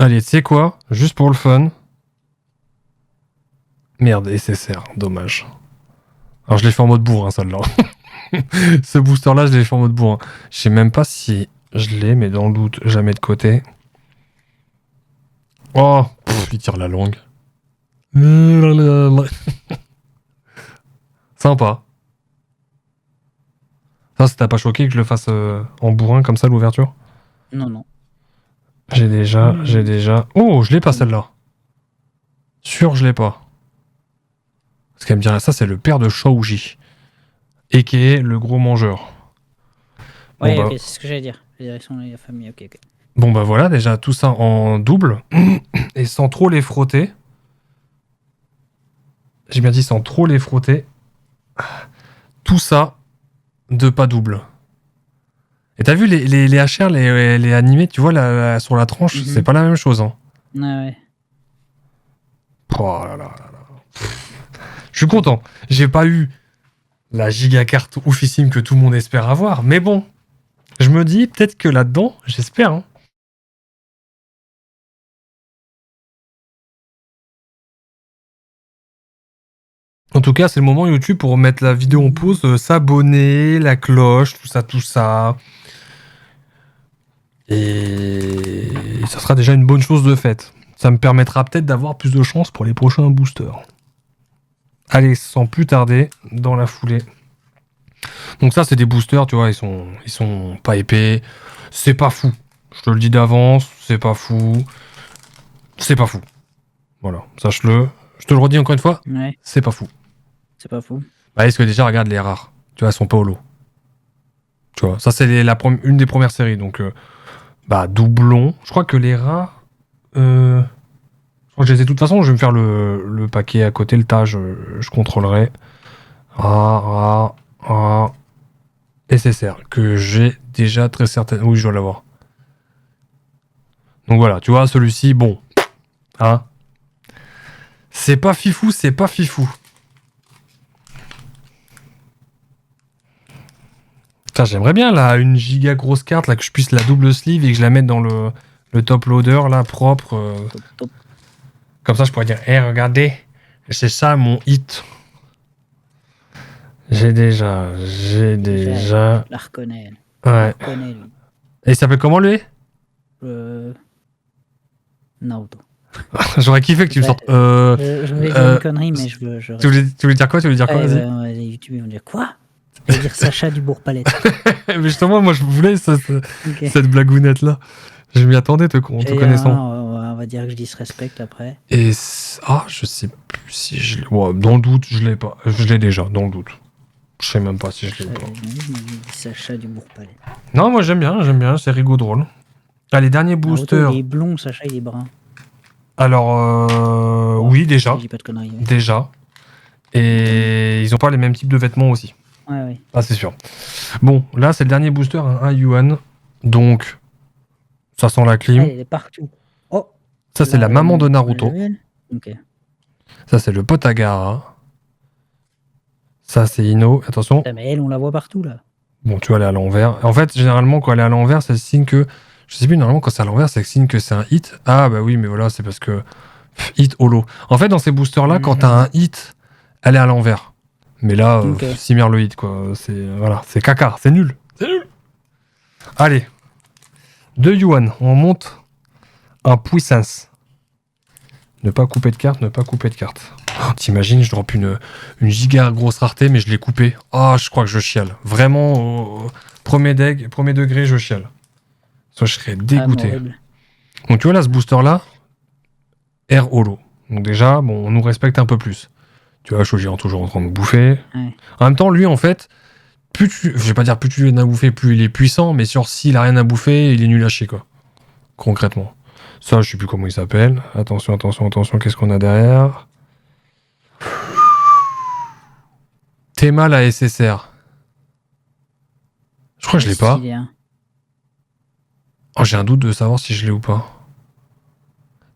Allez, tu sais quoi? Juste pour le fun. Merde, SSR, dommage. Alors je l'ai fait en mode bourrin, celle-là. Ce booster-là, je l'ai fait en mode bourrin. Je sais même pas si je l'ai, mais dans le doute, jamais de côté. Oh, il tire la langue. Sympa. Ça t'a pas choqué que je le fasse en bourrin comme ça, l'ouverture? Non, non. J'ai déjà... Oh, je l'ai pas celle-là. Sûr, je l'ai pas. Parce qu'elle me dirait ça, c'est le père de Shouji. Et qui est le gros mangeur. Bon Ouais, bah, ok, c'est ce que j'allais dire. La direction de la famille, ok, ok. bon bah voilà, déjà tout ça en double. Et sans trop les frotter. J'ai bien dit sans trop les frotter. Tout ça de pas double. Et t'as vu les HR, les animés, tu vois, sur la tranche, c'est pas la même chose. Hein. Ouais, ouais. Oh là là là là. Je suis content. J'ai pas eu la giga carte oufissime que tout le monde espère avoir. Mais bon, je me dis peut-être que là-dedans, j'espère. Hein. En tout cas, c'est le moment YouTube pour mettre la vidéo en pause, s'abonner, la cloche, tout ça, tout ça. Et ça sera déjà une bonne chose de faite. Ça me permettra peut-être d'avoir plus de chance pour les prochains boosters. Allez, sans plus tarder, dans la foulée. Donc ça, c'est des boosters, tu vois, ils sont pas épais. C'est pas fou. Je te le dis d'avance, c'est pas fou. C'est pas fou. Voilà, sache-le. Je te le redis encore une fois, Ouais, c'est pas fou. c'est pas fou. Bah, est-ce que déjà, regarde les rares. Tu vois, elles sont pas au lot. Tu vois, ça, c'est une des premières séries. Donc, doublon. Je crois que les rares... je crois que je les ai de toute façon. Je vais me faire le paquet à côté, le tas, je contrôlerai. SSR, que j'ai déjà très certainement... Oui, je dois l'avoir. Donc voilà, tu vois, celui-ci, bon. Hein. C'est pas fifou, c'est pas fifou. Putain, j'aimerais bien, là, une giga grosse carte, là, que je puisse la double sleeve et que je la mette dans le top loader, là, propre. Top, top. Comme ça, je pourrais dire, hé, regardez, c'est ça, mon hit. J'ai déjà... Je la reconnais, elle. Je la Ouais. reconnais, lui. Et il s'appelle comment, lui? Naruto. J'aurais kiffé que tu me sortes... Je voulais dire une connerie, mais je veux... Tu voulais dire quoi? Vas-y. Les YouTube, ils vont dire quoi? Je vais dire Sacha du Bourg-Palette. Mais justement, moi, je voulais Okay. cette blagounette-là. Je m'y attendais, te connaissant. On va dire que je disrespecte après. Et... je sais plus si je l'ai... Ouais, dans le doute, je l'ai pas. Je l'ai déjà, dans le doute. Je sais même pas si je l'ai ou pas. Sacha du Bourg-Palais. Non, moi j'aime bien, c'est rigolo drôle. Allez, dernier booster. Il est blond, Sacha, il est brun. Alors, oui, déjà. Je dis pas de conneries. Ouais. Déjà. Et ils ont pas les mêmes types de vêtements aussi. Ouais. Ah, c'est sûr. Bon, là, c'est le dernier booster, un Yuan. Donc, ça sent la clim. Elle est partout. Oh. Ça, c'est la maman de Naruto. Ok. Ça, c'est le pote Agara. Ça, c'est Ino. Attention. Mais elle, on la voit partout, là. Bon, tu vois, elle est à l'envers. En fait, généralement, quand elle est à l'envers, c'est le signe que... Je sais plus, normalement, quand c'est à l'envers, c'est le signe que c'est un hit. Ah, bah oui, mais voilà, c'est parce que... hit holo. En fait, dans ces boosters-là, quand t'as un hit, elle est à l'envers. Mais là, Simir le hit, quoi. C'est caca, c'est nul. C'est nul. Allez. 2 Yuan. On monte un puissance. Ne pas couper de carte, ne pas couper de carte. Oh, t'imagines, je drop une giga grosse rareté, mais je l'ai coupée. Ah, je crois que je chiale. Vraiment, au premier degré, je chiale. Ça, je serais Ah, mais dégoûté. horrible. Donc tu vois là, ce booster-là, Air Holo. Donc déjà, bon, on nous respecte un peu plus. Tu vois, Shoji est toujours en train de bouffer. Ouais. En même temps, lui, en fait, je vais pas dire plus tu lui as bouffé, plus il est puissant, mais sur s'il a rien à bouffer, il est nul à chier, quoi. Concrètement. Ça, je sais plus comment il s'appelle. Attention, qu'est-ce qu'on a derrière? Théma la SSR. Je crois que je l'ai pas. Stylé, hein. Oh, j'ai un doute de savoir si je l'ai ou pas.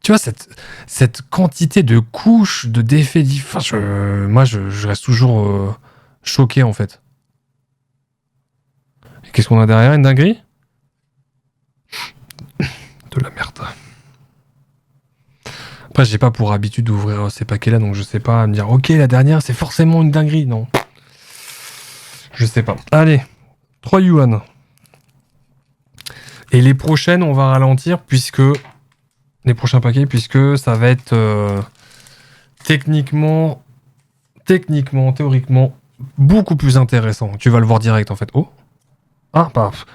Tu vois, cette quantité de couches, de d'effets différents, moi, je reste toujours choqué, en fait. Et qu'est-ce qu'on a derrière? Une dinguerie? De la merde. Après, j'ai pas pour habitude d'ouvrir ces paquets-là, donc je sais pas me dire, ok, la dernière, c'est forcément une dinguerie. Non. Je sais pas. Allez, 3 yuan. Et les prochaines, on va ralentir, puisque... Les prochains paquets, puisque ça va être techniquement, théoriquement, beaucoup plus intéressant. Tu vas le voir direct, en fait. Oh. Ah, paf.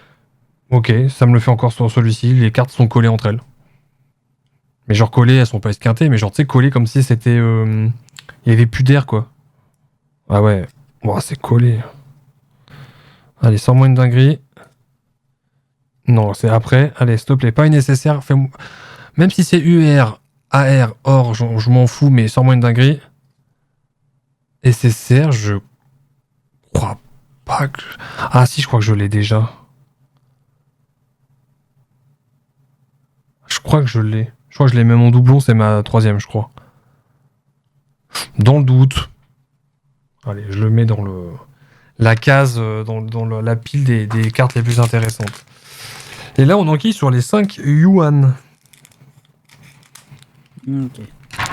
Ok, ça me le fait encore sur celui-ci. Les cartes sont collées entre elles. Mais genre collées, elles sont pas esquintées, mais genre, tu sais, collées comme si c'était... Il y avait plus d'air, quoi. Ah ouais. Bon, c'est collé. Allez, sors-moi une dinguerie. Non, c'est après. Allez, s'il te plaît, pas une nécessaire. Même si c'est UR, AR, OR, je m'en fous, mais sors-moi une dinguerie. SSR, je crois pas que... Ah si, je crois que je l'ai déjà. Je crois que je l'ai. Je crois que je l'ai même en doublon, c'est ma 3e, je crois. Dans le doute. Allez, je le mets dans la case, dans la pile des cartes les plus intéressantes. Et là, on enquille sur les 5 yuan. Ok.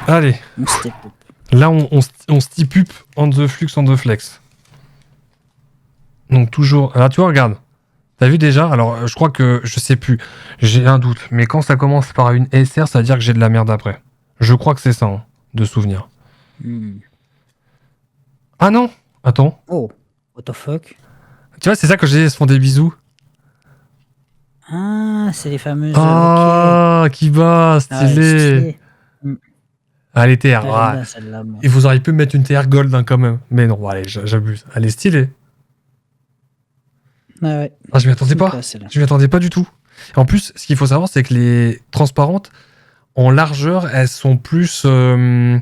Allez. On step up. Là, on step up on the flux, on the flex. Donc toujours... Alors tu vois, regarde. T'as vu déjà? Alors, je crois que... Je sais plus. J'ai un doute. Mais quand ça commence par une SR, ça veut dire que j'ai de la merde après. Je crois que c'est ça, hein, de souvenir. Ah non! Attends. Oh, what the fuck? Tu vois, c'est ça que j'ai, ils se font des bisous. Ah, c'est les fameuses. Ah, qui va, Ah ouais, stylé. stylé. Allez, TR. Ah, j'aime Ah, bien celle-là, moi. et vous auriez pu me mettre une TR Gold hein, quand même. Mais non, allez, j'abuse. Elle est stylée. Ah ouais. Ah, je m'y attendais pas. Sympa, celle-là. Je m'y attendais pas du tout. En plus, ce qu'il faut savoir, c'est que les transparentes, en largeur, elles sont plus... elles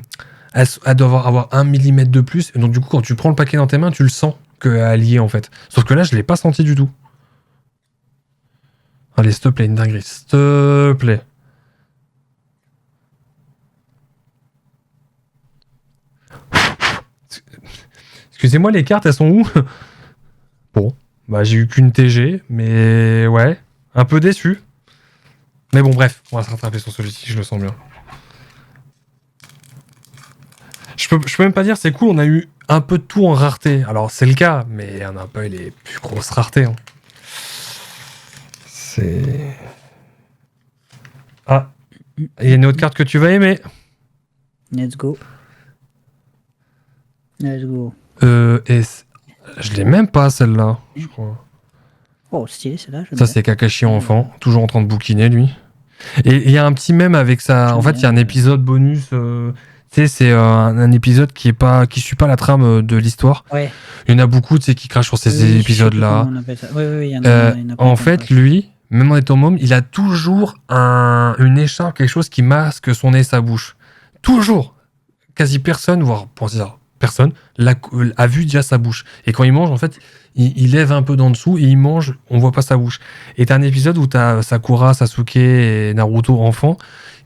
doivent avoir 1 mm de plus. Et donc, du coup, quand tu prends le paquet dans tes mains, tu le sens qu'elle y est, en fait. Sauf que là, je l'ai pas senti du tout. Allez, s'il te plaît, une dinguerie. S'il te plaît. Excusez-moi, les cartes, elles sont où? Bon, bah j'ai eu qu'une TG, mais ouais, un peu déçu. Mais bon, bref, on va se rattraper sur celui-ci, je le sens bien. Je peux même pas dire c'est cool, on a eu un peu de tout en rareté. Alors c'est le cas, mais on a pas eu les plus grosses raretés. Hein. C'est... Ah, il y a une autre carte que tu vas aimer. Let's go. Let's go. Et je l'ai même pas celle-là, je crois. Oh, stylé, celle-là. Ça c'est Kakashi enfant, toujours en train de bouquiner lui. Et il y a un petit mème avec ça. En fait, il y a un épisode bonus. Tu sais, c'est un épisode qui suit pas la trame de l'histoire. Ouais. Il y en a beaucoup, tu sais, qui crachent sur ces épisodes-là. Oui, il y en a. En fait, lui, même en étant môme, il a toujours une écharpe, quelque chose qui masque son nez et sa bouche. Toujours. Quasi personne, voire pour dire personne, a vu déjà sa bouche. Et quand il mange, en fait, il lève un peu d'en dessous et il mange, on voit pas sa bouche. Et t'as un épisode où t'as Sakura, Sasuke et Naruto enfant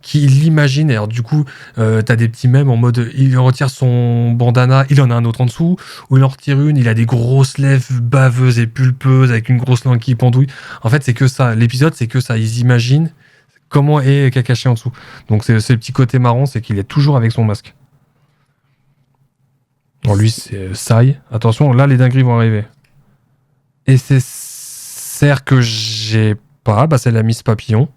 qui l'imaginent. Alors du coup, t'as des petits mèmes en mode il retire son bandana, il en a un autre en dessous, ou il en retire une, il a des grosses lèvres baveuses et pulpeuses avec une grosse langue qui pendouille. En fait, c'est que ça. L'épisode, c'est que ça. Ils imaginent comment est Kakashi en dessous. Donc c'est le petit côté marrant, c'est qu'il est toujours avec son masque. Bon, lui, c'est Sai. Attention, là, les dingueries vont arriver. Et c'est cerf que j'ai pas. Bah, c'est la Miss Papillon.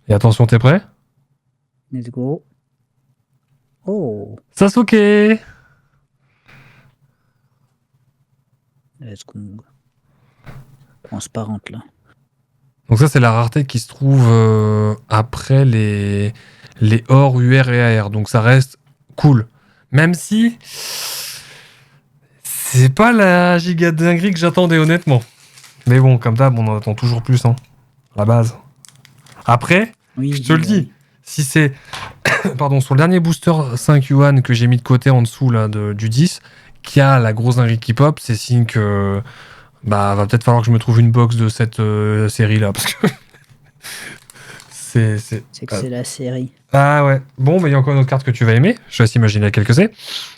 Et attention, t'es prêt? Let's go. Oh, Sasuke. let's go. Transparente là. Donc ça, c'est la rareté qui se trouve après les OR, UR et AR. Donc ça reste cool. Même si c'est pas la giga dinguerie que j'attendais, honnêtement. Mais bon, comme d'hab, on en attend toujours plus, hein. La base. Après, Oui, je te le dis, si c'est pardon, sur le dernier booster 5 yuan que j'ai mis de côté en dessous là, du 10, qui a la grosse dinguerie qui pop, c'est signe que va peut-être falloir que je me trouve une box de cette série là. Parce que c'est que c'est la série. Ah ouais. Bon, mais il y a encore une autre carte que tu vas aimer. Je te laisse imaginer laquelle que c'est. Parce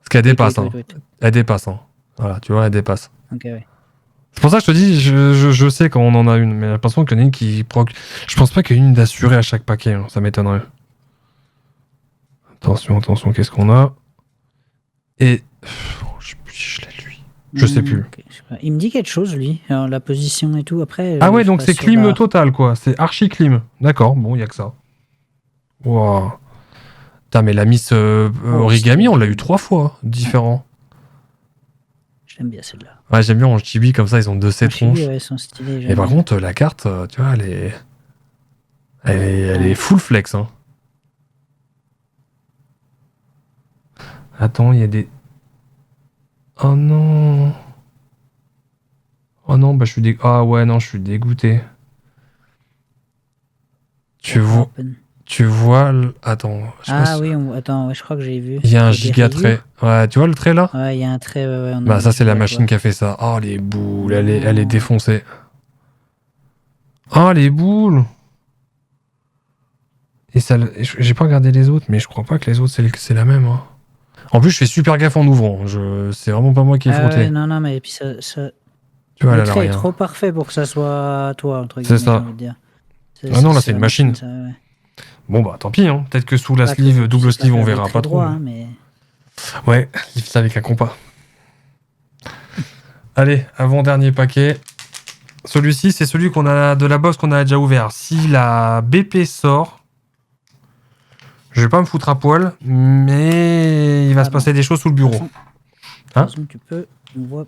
qu'elle dépasse. Wait. Elle dépasse. Hein. Voilà, tu vois, elle dépasse. Ok, ouais. C'est pour ça que je te dis, je sais quand on en a une, mais j'ai l'impression qu'il y en a une qui proc. Je pense pas qu'il y ait une d'assurée à chaque paquet, hein. Ça m'étonnerait. Attention, qu'est-ce qu'on a? Et. Je sais plus si je l'ai lui. Je sais plus. Okay. Il me dit quelque chose, lui. Alors, la position et tout. Après. Ah ouais, donc c'est clim total, quoi. C'est archi clim. D'accord, bon, il y a que ça. Waouh. Putain, mais la Miss Origami, on l'a eu 3 fois, différents. J'aime bien celle-là. Ouais, j'aime bien en chibi, comme ça, ils ont 2 7 tronches. Ouais, sont stylés, et par contre, la carte, tu vois, elle est full flex, hein. Attends, il y a des... Oh non. Oh non, bah je suis Ah ouais, non, je suis dégoûté. Tu vois... Attends. Oui, attends, je crois que j'ai vu. Il y a un giga trait. Ouais, tu vois le trait là? Ouais, il y a un trait. Bah ça, c'est la machine qui a fait ça. Oh, les boules, elle est défoncée. Oh, les boules. Et ça, j'ai pas regardé les autres, mais je crois pas que les autres, c'est la même. Hein. En plus, je fais super gaffe en ouvrant. C'est vraiment pas moi qui ai frotté. Ouais, non, mais puis ça... Tu vois, le trait est trop parfait pour que ça soit toi, entre guillemets. C'est ça. Ah non, là, c'est une machine. Ça, ouais. Bon, bah, tant pis. Hein. Peut-être que sous la sleeve, double sleeve, on verra pas trop. Droit, mais... Ouais, il fait ça avec un compas. Allez, avant-dernier paquet. Celui-ci, c'est celui qu'on a de la box qu'on a déjà ouvert. Si la BP sort... Je vais pas me foutre à poil, mais il va se passer des choses sous le bureau. De toute façon, tu peux, on voit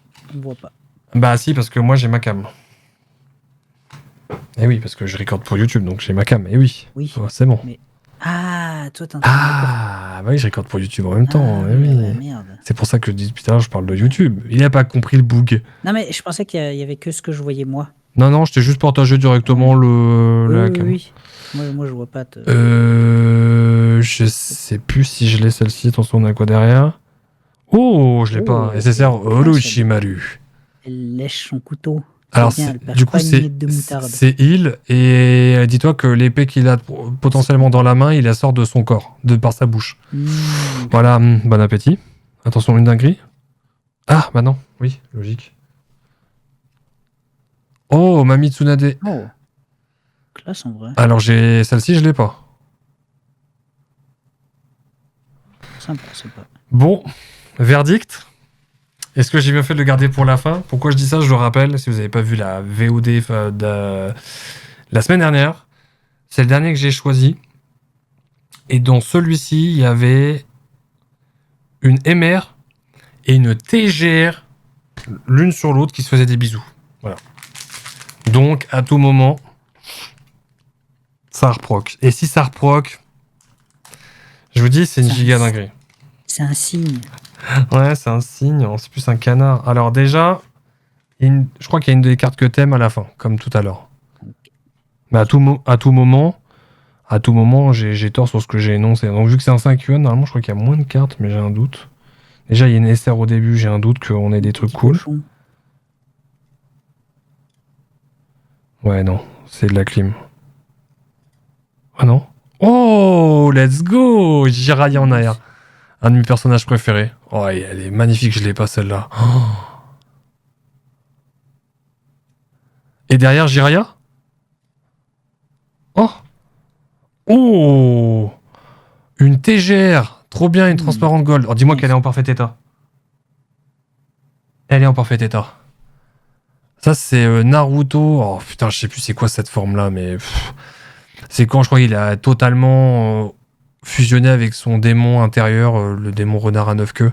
pas. Bah si, parce que moi j'ai ma cam. Eh oui, parce que je recorde pour YouTube, donc j'ai ma cam. Eh oui, oh, c'est bon. Mais... Ah, toi t'es en train de... bah oui, je recorde pour YouTube en même temps. Eh oui. Merde. C'est pour ça que je dis depuis tout à l'heure, je parle de YouTube. Il n'a pas compris le bug. Non mais je pensais qu'il y avait que ce que je voyais moi. Non, je t'ai juste partagé directement la cam. Oui. Moi je vois pas. Je sais plus si je l'ai celle-ci. Attention, on a quoi derrière? Oh, je l'ai pas. SSR Orochimaru. Elle lèche son couteau. Alors, du coup, c'est heal. Et dis-toi que l'épée qu'il a potentiellement dans la main, il la sort de son corps, par sa bouche. Voilà, bon appétit. Attention, une dinguerie. Ah, bah non, oui, logique. Oh, Mami Tsunade. Oh, classe en vrai. Alors, celle-ci, je l'ai pas. Sympa. Bon, verdict. Est-ce que j'ai bien fait de le garder pour la fin? Pourquoi je dis ça? Je le rappelle, si vous n'avez pas vu la VOD de la semaine dernière, c'est le dernier que j'ai choisi. Et dans celui-ci, il y avait une MR et une TGR, l'une sur l'autre, qui se faisaient des bisous. Voilà. Donc, à tout moment, ça reproc. Et si ça reproc, je vous dis, c'est une giga dinguerie. C'est un signe. Ouais, c'est un signe, c'est plus un canard. Alors déjà, je crois qu'il y a une des cartes que t'aimes à la fin, comme tout à l'heure. Mais à tout moment, j'ai tort sur ce que j'ai énoncé. Donc vu que c'est un 5 yuan, normalement je crois qu'il y a moins de cartes, mais j'ai un doute. Déjà, il y a une SR au début, j'ai un doute qu'on ait des trucs cool. Ouais, non, c'est de la clim. Ah non? Oh, let's go! Jiraiya en air. Un de mes personnages préférés. Oh, elle est magnifique, je l'ai pas celle-là. Oh. Et derrière Jiraiya? Oh, une TGR. Trop bien, une transparente gold. Oh, dis-moi qu'elle est en parfait état. Elle est en parfait état. Ça, c'est Naruto. Oh putain, je sais plus c'est quoi cette forme-là, mais... C'est quand je crois qu'il a totalement fusionner avec son démon intérieur, le démon renard à 9 queues.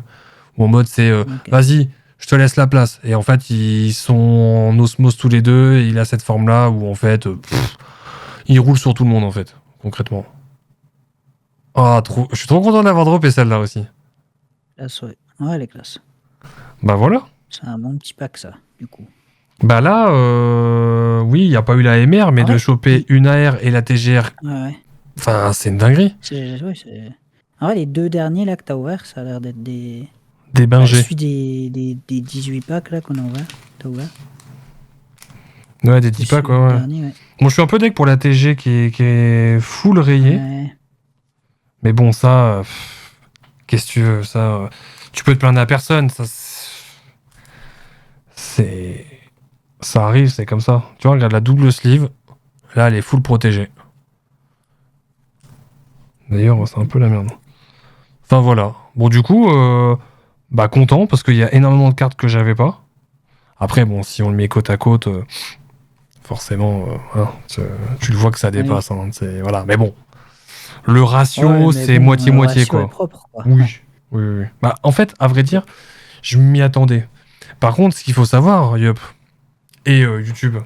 Ou en mode, c'est vas-y, je te laisse la place. Et en fait, ils sont en osmose tous les deux. Et il a cette forme-là où en fait, il roule sur tout le monde en fait, concrètement. Ah, je suis trop content d'avoir droppé celle-là aussi. Classe, ouais. Ouais, elle est classe. Bah voilà. C'est un bon petit pack, ça, du coup. Bah là, oui, il n'y a pas eu la MR, mais de choper une AR et la TGR. Ouais. Enfin, c'est une dinguerie. En vrai, les 2 derniers là que t'as ouverts, ça a l'air d'être des. Des bingés. Celui des 18 packs là qu'on a ouvert. T'as ouvert. Ouais, des 10 packs, ouais. Dernier, ouais. Bon, je suis un peu deck pour la TG qui est full rayée. Ouais. Mais bon, ça. Qu'est-ce que tu veux, ça. Tu peux te plaindre à personne, ça. C'est. Ça arrive, c'est comme ça. Tu vois, regarde la double sleeve. Là, elle est full protégée. D'ailleurs, c'est un peu la merde. Enfin, voilà. Bon, du coup, bah, content, parce qu'il y a énormément de cartes que j'avais pas. Après, bon, si on le met côte à côte, forcément, tu le vois que ça dépasse. Hein, voilà. Mais bon, le ratio, c'est moitié-moitié, quoi. Propre, quoi. Oui. Bah, en fait, à vrai dire, je m'y attendais. Par contre, ce qu'il faut savoir, Yup, et YouTube,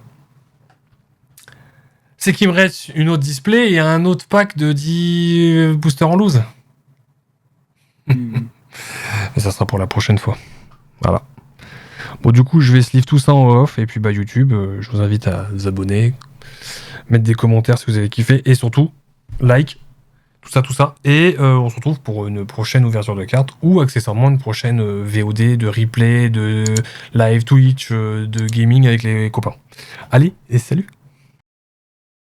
c'est qu'il me reste une autre display et un autre pack de 10 boosters en loose. Et ça sera pour la prochaine fois. Voilà. Bon, du coup, je vais sleeve tout ça en off. Et puis, bah, YouTube, je vous invite à vous abonner, mettre des commentaires si vous avez kiffé. Et surtout, like, tout ça. Et on se retrouve pour une prochaine ouverture de cartes ou accessoirement une prochaine VOD de replay, de live Twitch, de gaming avec les copains. Allez, et salut!